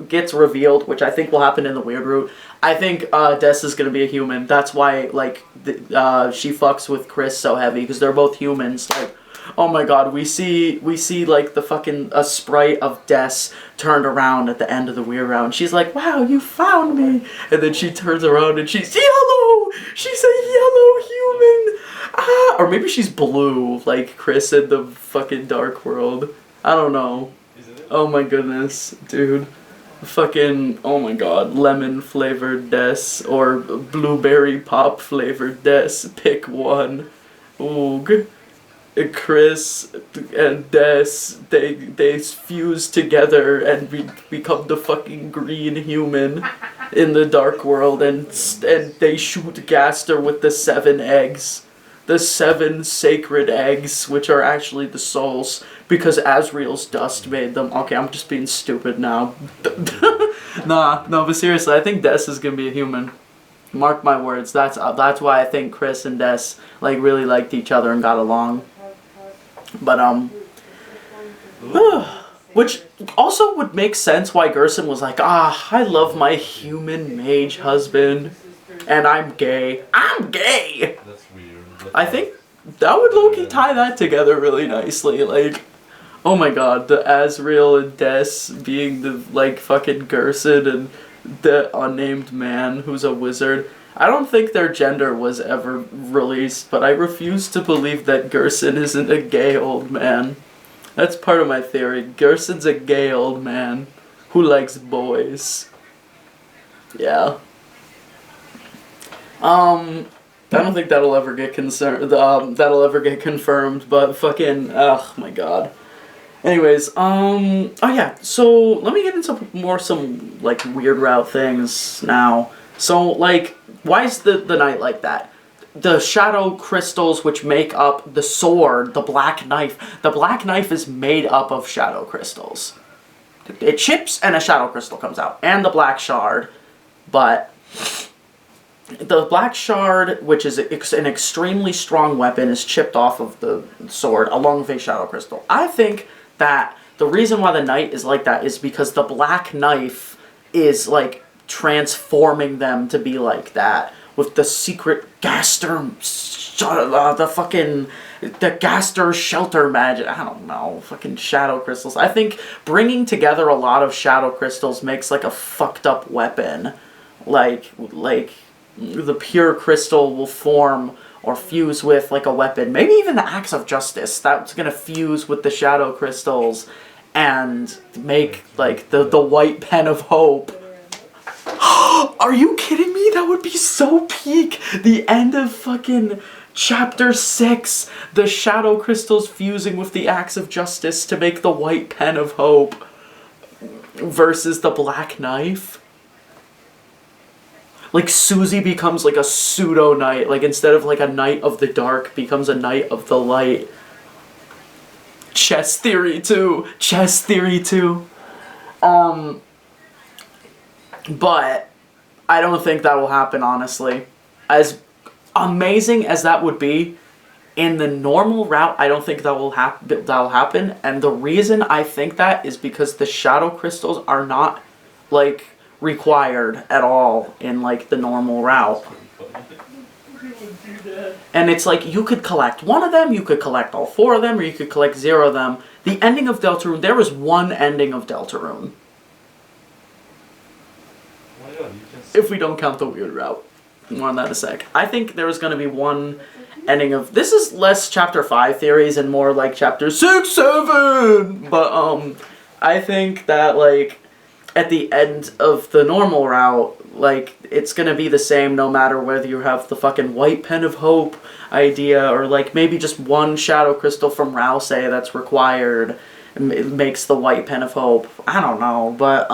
gets revealed, which I think will happen in the weird route, I think Des is going to be a human. That's why, like, she fucks with Chris so heavy, because they're both humans. Like, oh my god, we see like the fucking a sprite of Des turned around at the end of the weird round. She's like, wow, you found me. And then she turns around and she's yellow. She's a yellow human. Ah, or maybe she's blue, like Chris in the fucking Dark World. I don't know. Oh my goodness, dude. Fucking, oh my god, lemon flavored Des or blueberry pop flavored Des. Pick one. Oog. Chris and Des, they fuse together and become the fucking green human in the Dark World, and they shoot Gaster with the 7 eggs. The 7 sacred eggs, which are actually the souls, because Azrael's dust made them. Okay, I'm just being stupid now. No, but seriously, I think Des is gonna be a human. Mark my words. That's why I think Chris and Des like really liked each other and got along. But which also would make sense why Gerson was like, I love my human mage husband, and I'm gay. I'm gay. That's weird. I think that would low-key tie that together really nicely. Like, oh my god, the Azrael and Des being the like fucking Gerson and the unnamed man who's a wizard. I don't think their gender was ever released, but I refuse to believe that Gerson isn't a gay old man. That's part of my theory. Gerson's a gay old man who likes boys. Yeah. I don't think that'll ever get confirmed, but fucking, oh my god. Anyways, oh yeah, so let me get into some like weird route things now. So, like, why is the knight like that? The shadow crystals which make up the sword, the black knife is made up of shadow crystals. It chips and a shadow crystal comes out, and the black shard, but the black shard, which is an extremely strong weapon, is chipped off of the sword along with a shadow crystal. I think that the reason why the knight is like that is because the black knife is, like, transforming them to be like that with the secret Gaster, the Gaster shelter magic. I don't know, fucking shadow crystals. I think bringing together a lot of shadow crystals makes like a fucked up weapon. Like the pure crystal will form or fuse with like a weapon. Maybe even the Axe of Justice that's gonna fuse with the shadow crystals and make like the white pen of hope. Are you kidding me? That would be so peak. The end of fucking chapter 6. The shadow crystals fusing with the Axe of Justice to make the white pen of hope. versus the black knife. Like, Susie becomes like a pseudo knight. Like, instead of like a knight of the dark, becomes a knight of the light. Chess theory too. Chess theory too. But I don't think that will happen, honestly. As amazing as that would be, in the normal route, I don't think that will happen. And the reason I think that is because the shadow crystals are not, like, required at all in, like, the normal route. And it's like, you could collect one of them, you could collect all 4 of them, or you could collect 0 of them. The ending of Deltarune, there was one ending of Deltarune. If we don't count the weird route. More on that in a sec. I think there was going to be one ending of... This is less Chapter 5 theories and more like Chapter 6, 7! But, I think that, like, at the end of the normal route, like, it's going to be the same no matter whether you have the fucking white pen of hope idea or, like, maybe just one shadow crystal from Rouse that's required. It makes the white pen of hope. I don't know, but,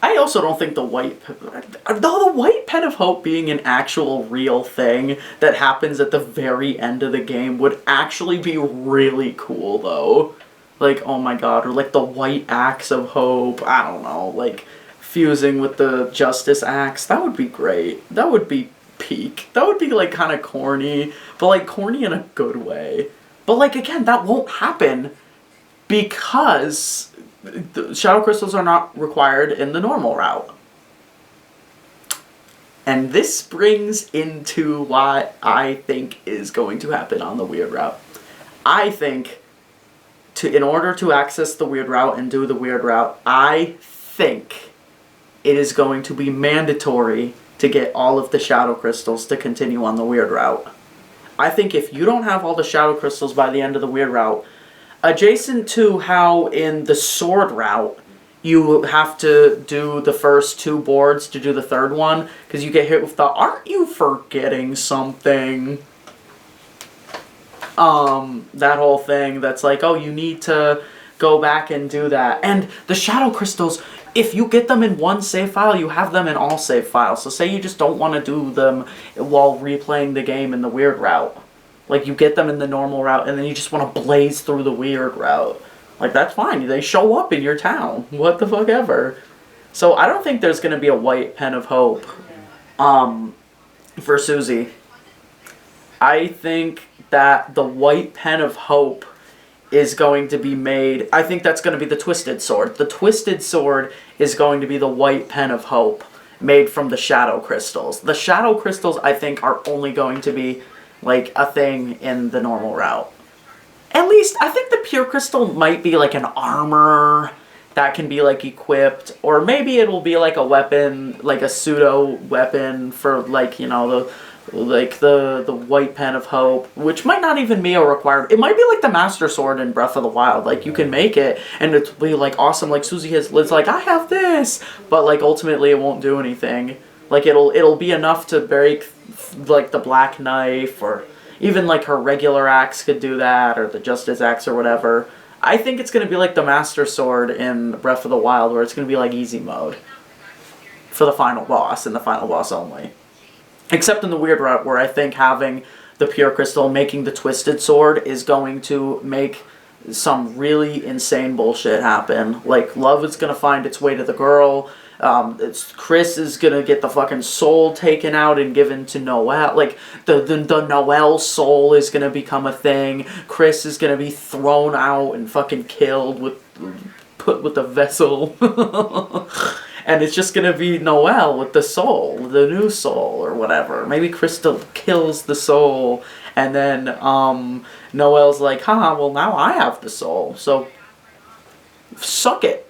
I also don't think the white pen of hope being an actual real thing that happens at the very end of the game would actually be really cool, though. Like, oh my god, or like the white axe of hope, I don't know, like fusing with the justice axe, that would be great. That would be peak. That would be like kind of corny, but like corny in a good way. But like, again, that won't happen because the shadow crystals are not required in the normal route. And this brings into what I think is going to happen on the weird route. I think in order to access the weird route and do the weird route, I think it is going to be mandatory to get all of the shadow crystals to continue on the weird route. I think if you don't have all the shadow crystals by the end of the weird route, adjacent to how in the sword route you have to do the first 2 boards to do the 3rd one, because you get hit with the, aren't you forgetting something? That whole thing that's like, oh, you need to go back and do that. And the shadow crystals, if you get them in one save file, you have them in all save files. So say you just don't want to do them while replaying the game in the weird route. Like, you get them in the normal route, and then you just want to blaze through the weird route. Like, that's fine. They show up in your town. What the fuck ever. So I don't think there's going to be a white pen of hope for Susie. I think that the white pen of hope is going to be made... I think that's going to be the Twisted Sword. The Twisted Sword is going to be the white pen of hope made from the shadow crystals. The shadow crystals, I think, are only going to be like a thing in the normal route. At least, I think the pure crystal might be like an armor that can be like equipped, or maybe it'll be like a weapon, like a pseudo weapon for like, you know, the white pen of hope, which might not even be a required. It might be like the Master Sword in Breath of the Wild. Like, you can make it and it'll be like awesome. Like Susie has, it's like, I have this, but like ultimately it won't do anything. Like, it'll be enough to break like the black knife, or even like her regular axe could do that, or the Justice axe or whatever. I think it's gonna be like the Master Sword in Breath of the Wild, where it's gonna be like easy mode for the final boss and the final boss only. Except in the weird route, where I think having the pure crystal making the Twisted Sword is going to make some really insane bullshit happen. Like, love is gonna find its way to the girl. Chris is gonna get the fucking soul taken out and given to Noelle. Like, the Noelle soul is gonna become a thing. Chris is gonna be thrown out and fucking killed put with a vessel. And it's just gonna be Noelle with the soul, the new soul, or whatever. Maybe Crystal kills the soul, and then, Noelle's like, haha, well now I have the soul, so suck it.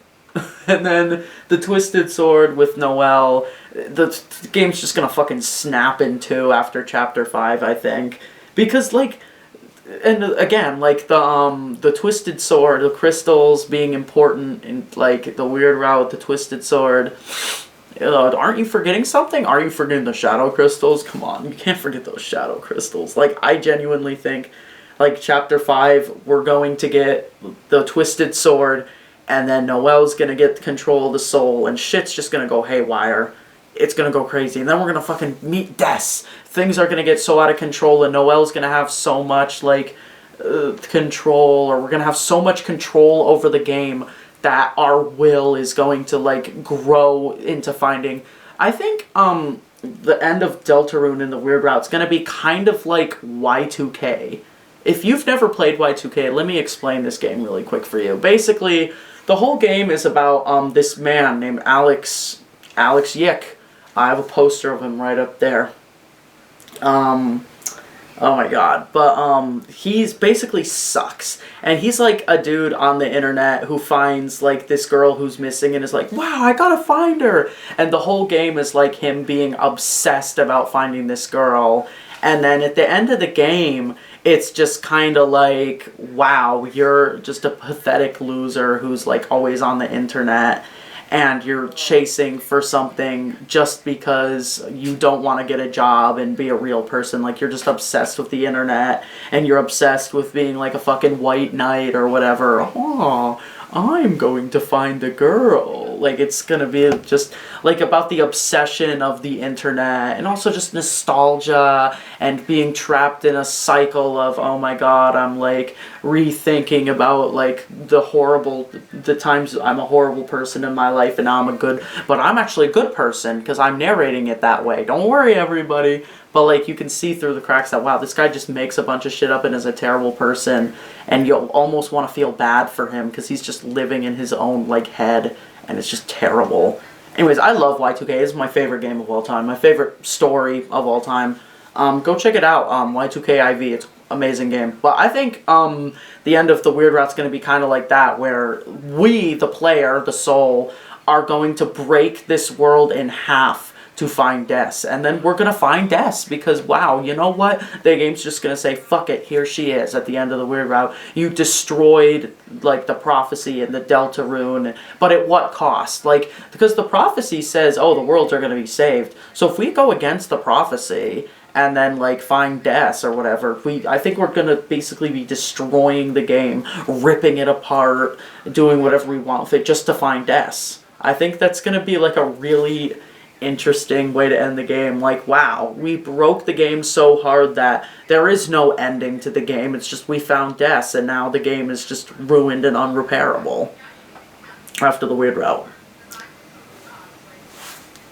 And then the Twisted Sword with Noelle, the game's just gonna fucking snap in 2 after Chapter 5, I think. Because, like, and again, like, the Twisted Sword, the crystals being important in, like, the weird route with the Twisted Sword, aren't you forgetting something? Are you forgetting the shadow crystals? Come on, you can't forget those shadow crystals. Like, I genuinely think, like, Chapter 5, we're going to get the Twisted Sword and then Noelle's gonna get control of the soul, and shit's just gonna go haywire. It's gonna go crazy, and then we're gonna fucking meet Des. Things are gonna get so out of control, and Noelle's gonna have so much, like, control, or we're gonna have so much control over the game that our will is going to, like, grow into finding... I think, the end of Deltarune in the Weird Route's gonna be kind of like Y2K. If you've never played Y2K, let me explain this game really quick for you. Basically, the whole game is about this man named Alex Yick. I have a poster of him right up there. Oh my god. But, he's basically sucks. And he's like a dude on the internet who finds, like, this girl who's missing and is like, wow, I gotta find her! And the whole game is, like, him being obsessed about finding this girl. And then at the end of the game, it's just kind of like, wow, you're just a pathetic loser who's, like, always on the internet. And you're chasing for something just because you don't want to get a job and be a real person. Like, you're just obsessed with the internet, and you're obsessed with being like a fucking white knight or whatever. Oh, I'm going to find a girl. Like, it's gonna be just, like, about the obsession of the internet, and also just nostalgia, and being trapped in a cycle of, oh my god, I'm, like, rethinking about, like, the times I'm a horrible person in my life, and now but I'm actually a good person, because I'm narrating it that way. Don't worry, everybody. But, like, you can see through the cracks that, wow, this guy just makes a bunch of shit up and is a terrible person, and you'll almost want to feel bad for him, because he's just living in his own, like, head, and it's just terrible. Anyways, I love Y2K. It's my favorite game of all time. My favorite story of all time. Go check it out, Y2K IV. It's an amazing game. But I think the end of the Weird Route's going to be kind of like that, where we, the player, the soul, are going to break this world in half to find Des. And then we're going to find Des because, wow, you know what? The game's just going to say, fuck it, here she is at the end of the Weird Route. You destroyed, like, the prophecy and the Deltarune, but at what cost? Like, because the prophecy says, oh, the worlds are going to be saved. So if we go against the prophecy and then, like, find Des or whatever, I think we're going to basically be destroying the game, ripping it apart, doing whatever we want with it just to find Des. I think that's going to be, like, a really interesting way to end the game. Like, wow, we broke the game so hard that there is no ending to the game. It's just we found Des, and now the game is just ruined and unrepairable after the Weird Route.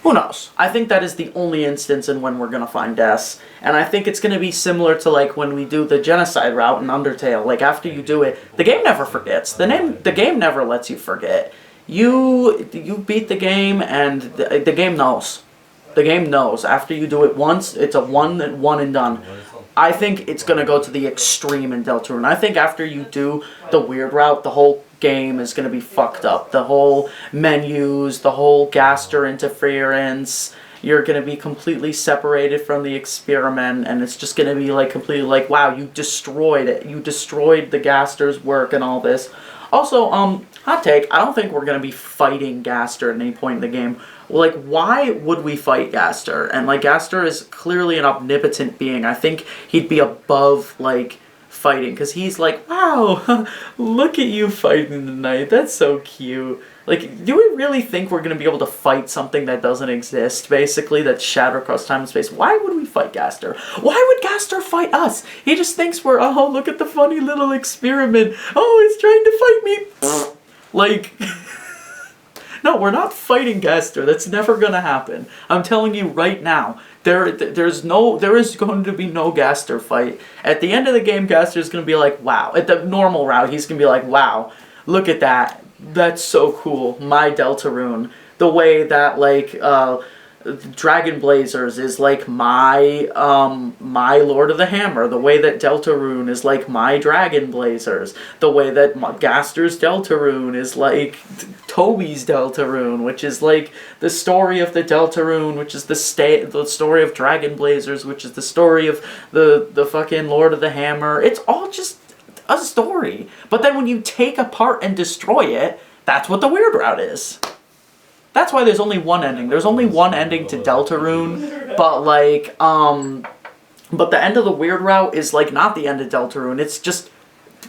Who knows? I think that is the only instance in when we're going to find Des. And I think it's going to be similar to, like, when we do the Genocide route in Undertale. Like, after you do it, the game never forgets. The game never lets you forget. You beat the game, and the game knows. The game knows. After you do it once, it's a one and done. I think it's going to go to the extreme in Deltarune. I think after you do the Weird Route, the whole game is going to be fucked up. The whole menus, the whole Gaster interference, you're going to be completely separated from the experiment, and it's just going to be, like, completely like, wow, you destroyed it. You destroyed the Gaster's work and all this. Also, hot take, I don't think we're going to be fighting Gaster at any point in the game. Like, why would we fight Gaster? And, like, Gaster is clearly an omnipotent being. I think he'd be above, like, fighting, because he's like, wow, look at you fighting tonight. That's so cute. Like, do we really think we're going to be able to fight something that doesn't exist, basically, that's shattered across time and space? Why would we fight Gaster? Why would Gaster fight us? He just thinks we're, oh, look at the funny little experiment. Oh, it's trying to fight me. Like, no, we're not fighting Gaster. That's never going to happen. I'm telling you right now. There is going to be no Gaster fight. At the end of the game, Gaster is going to be like, wow. At the normal route, he's going to be like, wow, look at that. That's so cool. My Deltarune. The way that, like, Dragon Blazers is like my Lord of the Hammer. The way that Deltarune is like my Dragon Blazers. The way that Gaster's Deltarune is like Toby's Deltarune, which is like the story of the Deltarune, which is the story of Dragon Blazers, which is the story of the fucking Lord of the Hammer. It's all just a story. But then when you take apart and destroy it, that's what the Weird Route is. That's why there's only one ending. There's only one ending to Deltarune, but, like, but the end of the Weird Route is, like, not the end of Deltarune. It's just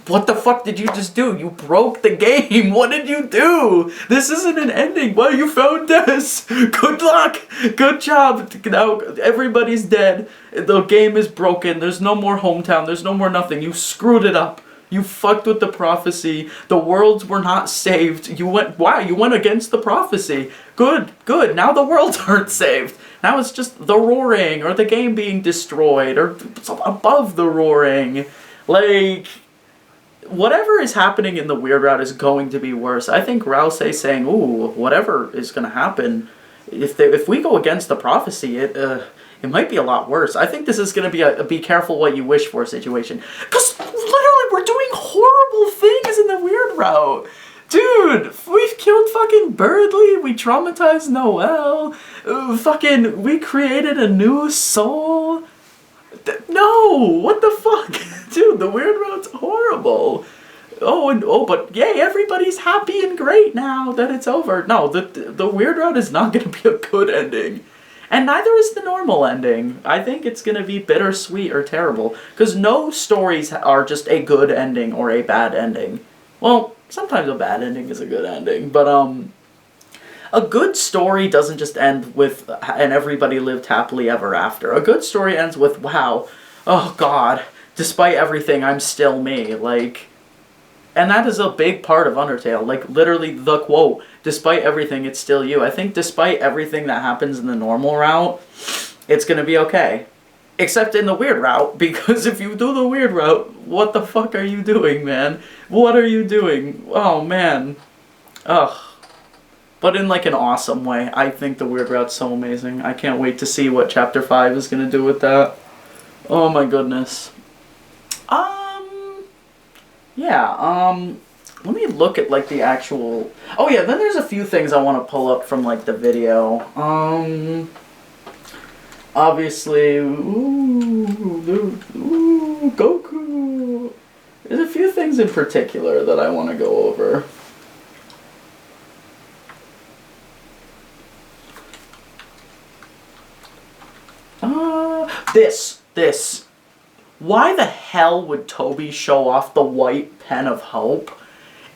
What the fuck did you just do? You broke the game. What did you do? This isn't an ending. Well, you found this. Good luck. Good job. Now everybody's dead. The game is broken. There's no more hometown. There's no more nothing. You screwed it up. You fucked with the prophecy. The worlds were not saved. You went against the prophecy. Good. Now the worlds aren't saved. Now it's just the roaring or the game being destroyed or above the roaring. Like, whatever is happening in the Weird Route is going to be worse. I think Rouse saying, ooh, whatever is going to happen, if we go against the prophecy, it might be a lot worse. I think this is going to be a be careful what you wish for situation. Because literally we're doing horrible things in the Weird Route. Dude, we've killed fucking Birdly, we traumatized Noelle, we created a new soul. No, what the fuck? Dude, the Weird Route's horrible. But yay, everybody's happy and great now that it's over. No, the Weird Route is not going to be a good ending. And neither is the normal ending. I think it's going to be bittersweet or terrible. Because no stories are just a good ending or a bad ending. Well, sometimes a bad ending is a good ending. But, a good story doesn't just end with, and everybody lived happily ever after. A good story ends with, wow, oh god, despite everything, I'm still me. Like, and that is a big part of Undertale. Like, literally the quote, despite everything, it's still you. I think despite everything that happens in the normal route, it's gonna be okay. Except in the Weird Route, because if you do the Weird Route, what the fuck are you doing, man? What are you doing? Oh, man. Ugh. But in, like, an awesome way. I think the Weird Route's so amazing. I can't wait to see what Chapter 5 is gonna do with that. Oh my goodness. Let me look at, like, the actual... Oh yeah, then there's a few things I want to pull up from, like, the video. Obviously, Goku. There's a few things in particular that I want to go over. This. Why the hell would Toby show off the white pen of hope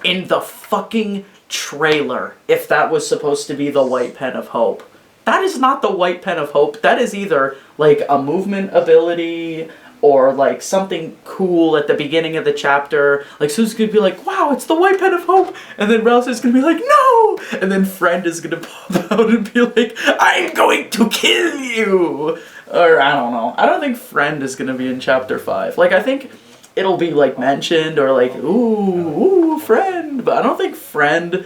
in the fucking trailer if that was supposed to be the white pen of hope? That is not the white pen of hope. That is either, like, a movement ability or, like, something cool at the beginning of the chapter. Like, Susan's gonna be like, wow, it's the white pen of hope! And then Rouse is gonna be like, no! And then Friend is gonna pop out and be like, I'm going to kill you! Or, I don't know. I don't think Friend is gonna be in Chapter 5. Like, I think it'll be, like, mentioned or, like, ooh, Friend. But I don't think Friend...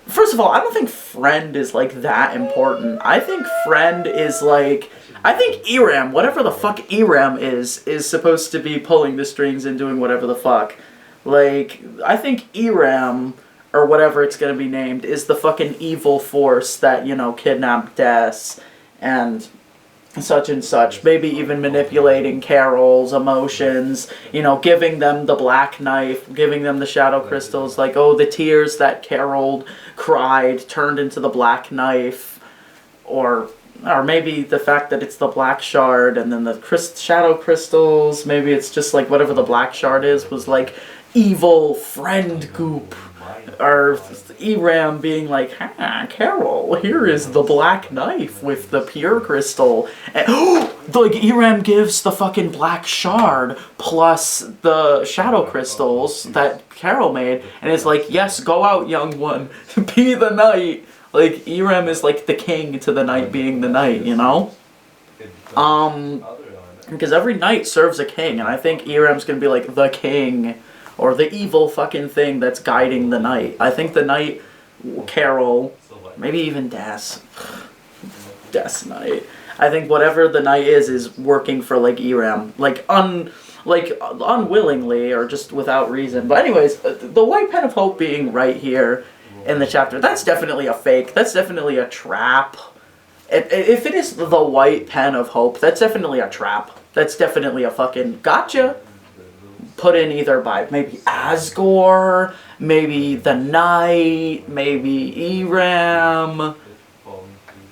First of all, I don't think Friend is, like, that important. I think Friend is, like... I think Eram, whatever the fuck Eram is supposed to be pulling the strings and doing whatever the fuck. Like, I think Eram, or whatever it's gonna be named, is the fucking evil force that, you know, kidnapped Des and such and such. Maybe even manipulating Carol's emotions, you know, giving them the black knife, giving them the shadow crystals, like, oh, the tears that Carol cried turned into the black knife, or maybe the fact that it's the black shard and then the shadow crystals, maybe it's just like whatever the black shard is was like evil friend goop. Or Eram being like, Carol, here is the black knife with the pure crystal. And, like, Eram gives the fucking black shard plus the shadow crystals that Carol made, and it's like, yes, go out, young one, be the knight. Like, Eram is like the king to the knight being the knight, you know? Because every knight serves a king, and I think Eram's gonna be like the king, or the evil fucking thing that's guiding the knight. I think the knight, Carol, maybe even Des Knight. I think whatever the knight is working for, like, Eram. Like, unwillingly, or just without reason. But anyways, the white pen of hope being right here in the chapter, that's definitely a fake. That's definitely a trap. If it is the white pen of hope, that's definitely a trap. That's definitely a fucking gotcha. Put in either by maybe Asgore, maybe the Knight, maybe Eram.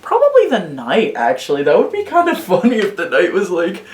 Probably maybe the knight, actually. That would be kind of funny if the knight was like,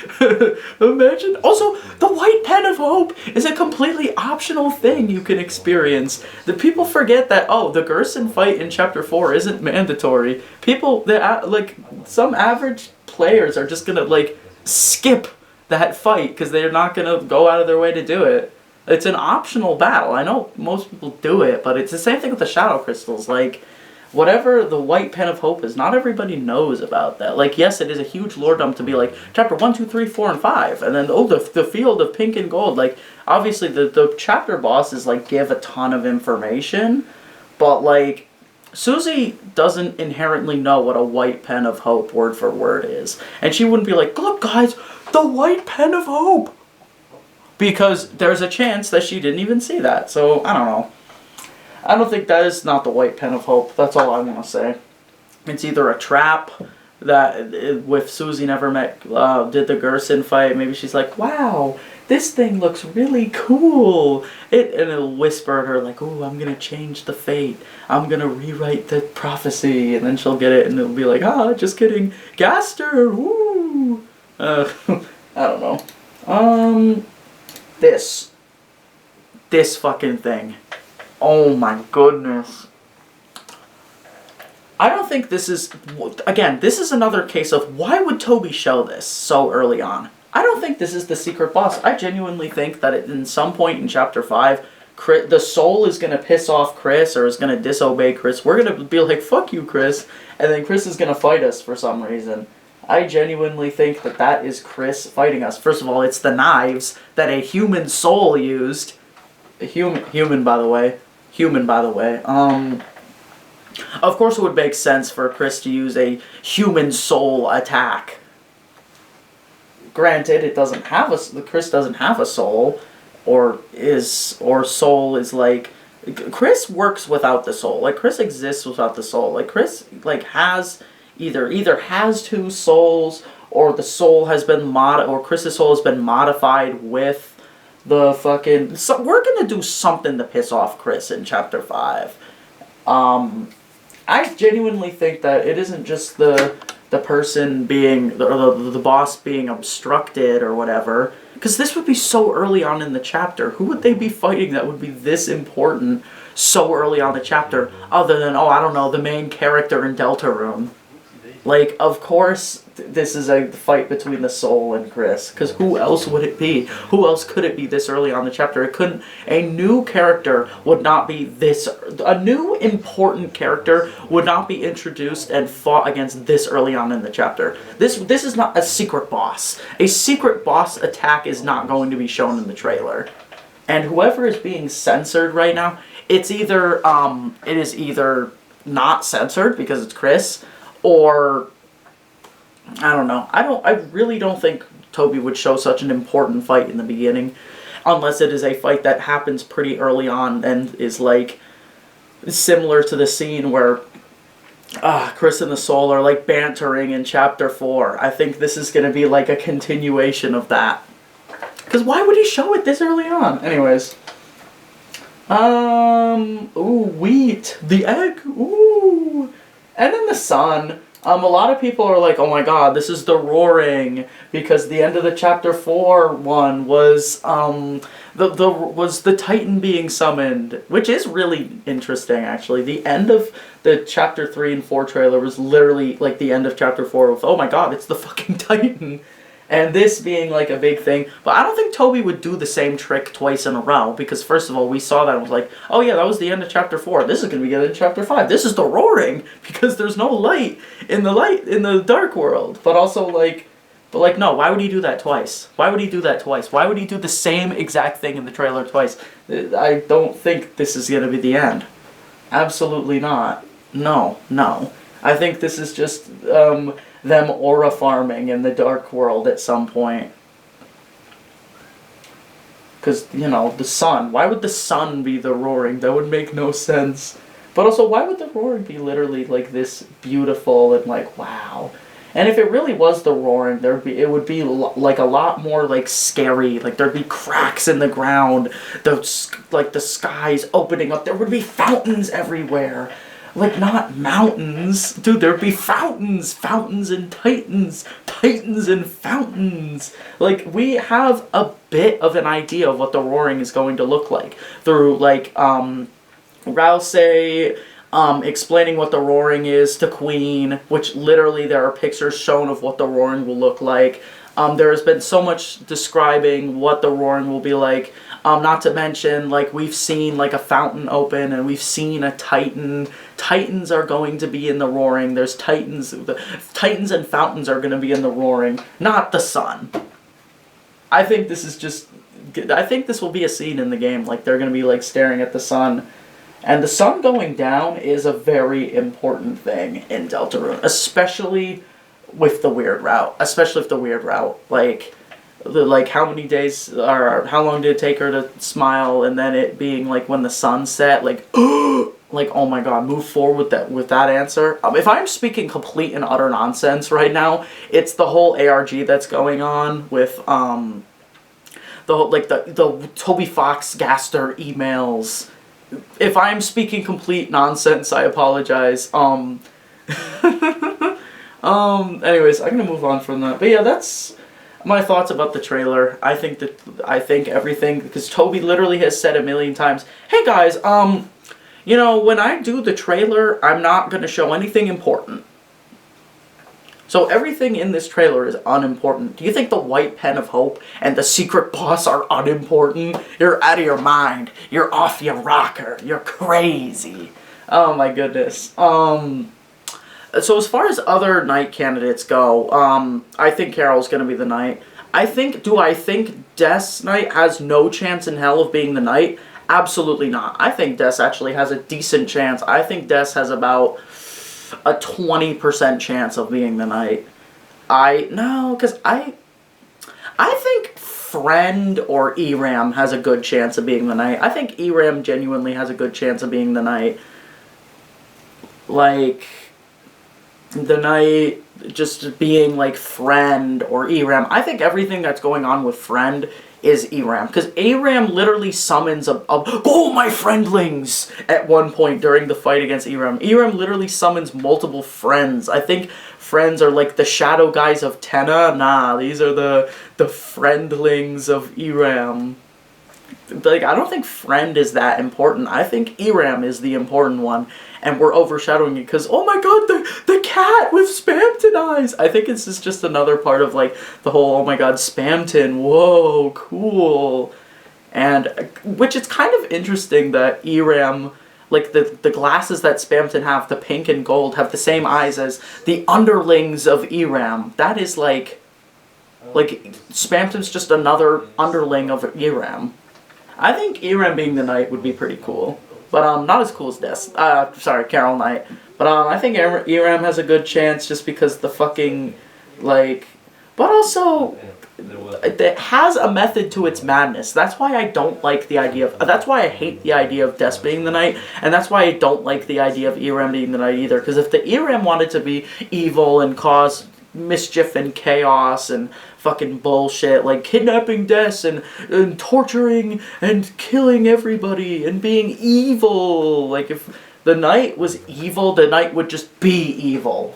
imagine. Also, the white pen of hope is a completely optional thing you can experience. The people forget that, oh, the Gerson fight in Chapter 4 isn't mandatory. People, like, some average players are just gonna, like, skip that fight because they're not gonna go out of their way to do it. It's an optional battle. I know most people do it, but it's the same thing with the shadow crystals. Like, whatever the white pen of hope is, not everybody knows about that. Like, yes, it is a huge lore dump to be like, chapter 1, 2, 3, 4, and 5, and then, oh, the field of pink and gold. Like, obviously, the chapter bosses, like, give a ton of information, but, like, Susie doesn't inherently know what a white pen of hope word for word is. And she wouldn't be like, look, guys, the white pen of hope! Because there's a chance that she didn't even see that, so, I don't know. I don't think that is not the white pen of hope. That's all I want to say. It's either a trap that, with Susie never met, did the Gerson fight. Maybe she's like, wow, this thing looks really cool. And it'll whisper at her like, oh, I'm going to change the fate. I'm going to rewrite the prophecy. And then she'll get it and it'll be like, ah, just kidding. Gaster, woo. I don't know. This fucking thing. Oh my goodness. I don't think this is... Again, this is another case of why would Toby show this so early on? I don't think this is the secret boss. I genuinely think that in some point in Chapter 5, the soul is going to piss off Chris or is going to disobey Chris. We're going to be like, fuck you, Chris. And then Chris is going to fight us for some reason. I genuinely think that that is Chris fighting us. First of all, it's the knives that a human soul used. Human, by the way. Of course it would make sense for Chris to use a human soul attack. Granted, it doesn't have Chris doesn't have a soul, or soul is like, Chris works without the soul. Like, Chris exists without the soul. Like, Chris, like, has either has two souls, or the soul has been or Chris's soul has been modified with the fucking... So we're gonna do something to piss off Chris in Chapter 5. I genuinely think that it isn't just the person being... the boss being obstructed or whatever. Because this would be so early on in the chapter. Who would they be fighting that would be this important so early on the chapter? Other than, oh, I don't know, the main character in Deltarune. Like, of course, this is a fight between the soul and Chris. Because who else would it be? Who else could it be this early on the chapter? It couldn't... A new character would not be this... A new important character would not be introduced and fought against this early on in the chapter. This is not a secret boss. A secret boss attack is not going to be shown in the trailer. And whoever is being censored right now, it's either... it is either not censored because it's Chris... Or, I don't know. I really don't think Toby would show such an important fight in the beginning. Unless it is a fight that happens pretty early on and is like, similar to the scene where Chris and the Soul are like bantering in Chapter 4. I think this is going to be like a continuation of that. Because why would he show it this early on? Anyways. Ooh, wheat. The egg. Ooh. And then the sun. A lot of people are like, oh my god, this is the roaring, because the end of the Chapter 4 one was the Titan being summoned, which is really interesting actually. The end of the Chapter 3 and 4 trailer was literally like the end of Chapter 4 with, oh my god, it's the fucking Titan. And this being like a big thing. But I don't think Toby would do the same trick twice in a row. Because first of all, we saw that and was like, oh yeah, that was the end of Chapter 4. This is going to be the end of Chapter 5. This is the roaring. Because there's no light in the dark world. But also like, no, why would he do that twice? Why would he do that twice? Why would he do the same exact thing in the trailer twice? I don't think this is going to be the end. Absolutely not. No. I think this is just, them aura farming in the dark world at some point. Because, you know, the sun. Why would the sun be the roaring? That would make no sense. But also, why would the roaring be literally like this beautiful and like, wow? And if it really was the roaring, it would be like a lot more like scary. Like there'd be cracks in the ground, the skies opening up. There would be fountains everywhere. Like, not mountains. Dude, there'd be fountains. Fountains and titans. Titans and fountains. Like, we have a bit of an idea of what the roaring is going to look like. Through, like, Rousey explaining what the roaring is to Queen, which literally there are pictures shown of what the roaring will look like. There has been so much describing what the roaring will be like. Not to mention, like, we've seen, like, a fountain open, and we've seen a titan. Titans are going to be in the roaring. There's titans. The titans and fountains are going to be in the roaring, not the sun. I think this is just... I think this will be a scene in the game. Like, they're going to be, like, staring at the sun. And the sun going down is a very important thing in Deltarune, especially with the weird route. Like, how many days, or how long did it take her to smile, and then it being, like, when the sun set, like, like, oh my god, move forward with that answer. If I'm speaking complete and utter nonsense right now, it's the whole ARG that's going on with, the Toby Fox Gaster emails. If I'm speaking complete nonsense, I apologize. Anyways, I'm gonna move on from that. But yeah, that's my thoughts about the trailer. I think everything, because Toby literally has said a million times, hey guys, you know, when I do the trailer, I'm not gonna show anything important. So everything in this trailer is unimportant. Do you think the white pen of hope and the secret boss are unimportant? You're out of your mind. You're off your rocker. You're crazy. Oh my goodness. So as far as other knight candidates go, I think Carol's gonna be the knight. Do I think Death's Knight has no chance in hell of being the knight? Absolutely not. I think Death actually has a decent chance. I think Death has about a 20% chance of being the knight. Because I think Friend or Eram has a good chance of being the knight. I think Eram genuinely has a good chance of being the knight. Like, the knight just being like Friend or Eram. I think everything that's going on with Friend is Eram. Because Eram literally summons "Go, my friendlings!" at one point during the fight against Eram. Eram literally summons multiple friends. I think friends are like the shadow guys of Tenna. Nah, these are the friendlings of Eram. Like, I don't think Friend is that important. I think Eram is the important one. And we're overshadowing it because, oh my god, the cat with Spamton eyes! I think it's just another part of, like, the whole, oh my god, Spamton, whoa, cool. And, which is kind of interesting that Eram, like, the glasses that Spamton have, the pink and gold, have the same eyes as the underlings of Eram. That is, like, Spamton's just another underling of Eram. I think Eram being the knight would be pretty cool. But, not as cool as Death. Sorry, Carol Knight. But, I think Eram has a good chance just because the fucking, like... But also, it has a method to its madness. That's why I don't like the idea of... That's why I hate the idea of Death being the knight. And that's why I don't like the idea of Eram being the knight either. Because if the Eram wanted to be evil and cause mischief and chaos and fucking bullshit, like kidnapping Des and torturing and killing everybody and being evil, like, if the knight was evil, the knight would just be evil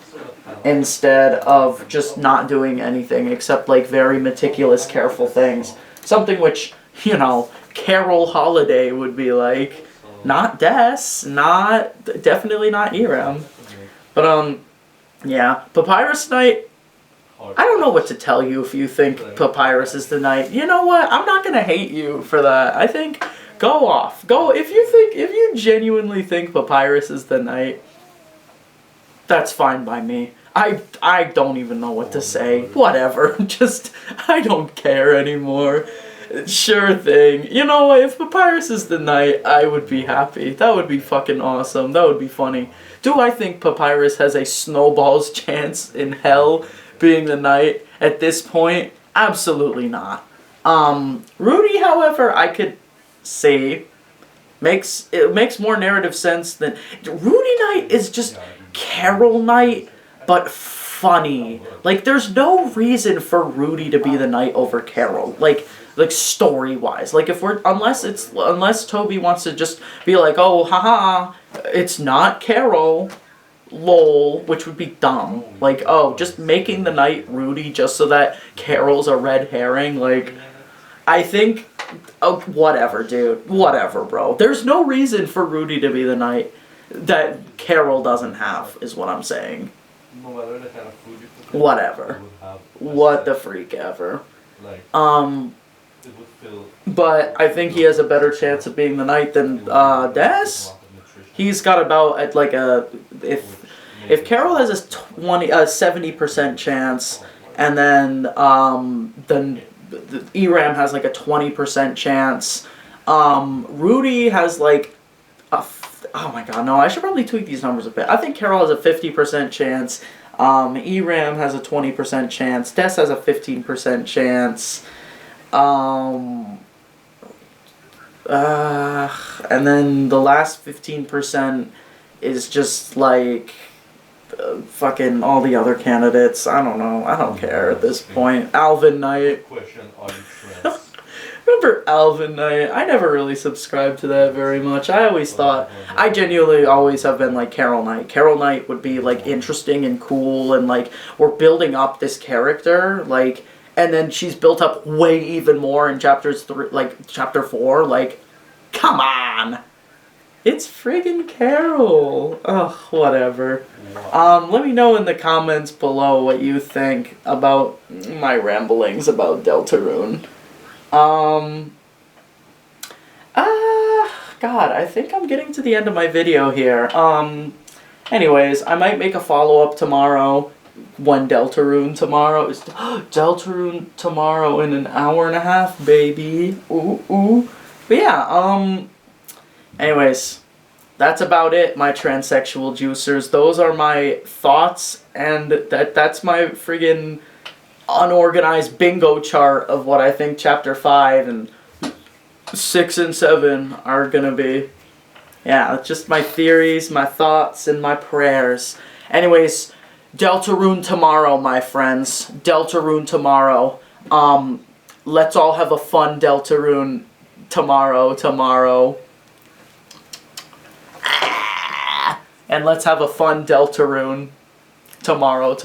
instead of just not doing anything except, like, very meticulous, careful things. Something which, you know, Carol Holiday would be like. Not Des, definitely not Eram. But, yeah, Papyrus Knight, I don't know what to tell you if you think Papyrus is the knight. You know what? I'm not gonna hate you for that. I think, go off. Go, if you genuinely think Papyrus is the knight, that's fine by me. I don't even know what to say. Whatever. Just, I don't care anymore. Sure thing. You know what? If Papyrus is the knight, I would be happy. That would be fucking awesome. That would be funny. Do I think Papyrus has a snowball's chance in hell being the knight at this point? Absolutely not. Rudy, however, I could say makes more narrative sense than... Rudy Knight is just Carol Knight, but funny. Like, there's no reason for Rudy to be the knight over Carol. Like story-wise. Like, unless Toby wants to just be like, oh, haha, It's not Carol. Lol, which would be dumb. Like, oh, just making the knight Rudy just so that Carol's a red herring. Like, I think, oh, whatever, dude. Whatever, bro. There's no reason for Rudy to be the knight that Carol doesn't have, is what I'm saying. No matter the kind of food you put in, Whatever. it would have What the freak ever. like, Um, it would fill. but I think he has a better chance of being the knight than Des. He's got about at like a if Carol has a 70% chance, and then the Eram has like a 20% chance. Rudy has like oh my god, no, I should probably tweak these numbers a bit. I think Carol has a 50% chance. Eram has a 20% chance. Des has a 15% chance. And then the last 15% is just like fucking all the other candidates. I don't know. I don't care at this point. Alvin Knight. Question: are you trans? Remember Alvin Knight? I never really subscribed to that very much. I always thought, I genuinely always have been like Carol Knight. Carol Knight would be like interesting and cool, and like we're building up this character, like, and then she's built up way even more in chapter 4. Like, come on, it's friggin' Carol. Ugh, whatever. Let me know in the comments below what you think about my ramblings about Deltarune. God, I think I'm getting to the end of my video here. Anyways, I might make a follow-up tomorrow when Deltarune Tomorrow is... Deltarune Tomorrow in an hour and a half, baby. Ooh, ooh. But yeah, anyways, that's about it, my transsexual juicers. Those are my thoughts, and that's my friggin' unorganized bingo chart of what I think Chapter 5 and 6 and 7 are gonna be. Yeah, it's just my theories, my thoughts, and my prayers. Anyways, Deltarune Tomorrow, my friends. Deltarune Tomorrow. Let's all have a fun Deltarune tomorrow. And let's have a fun Deltarune tomorrow.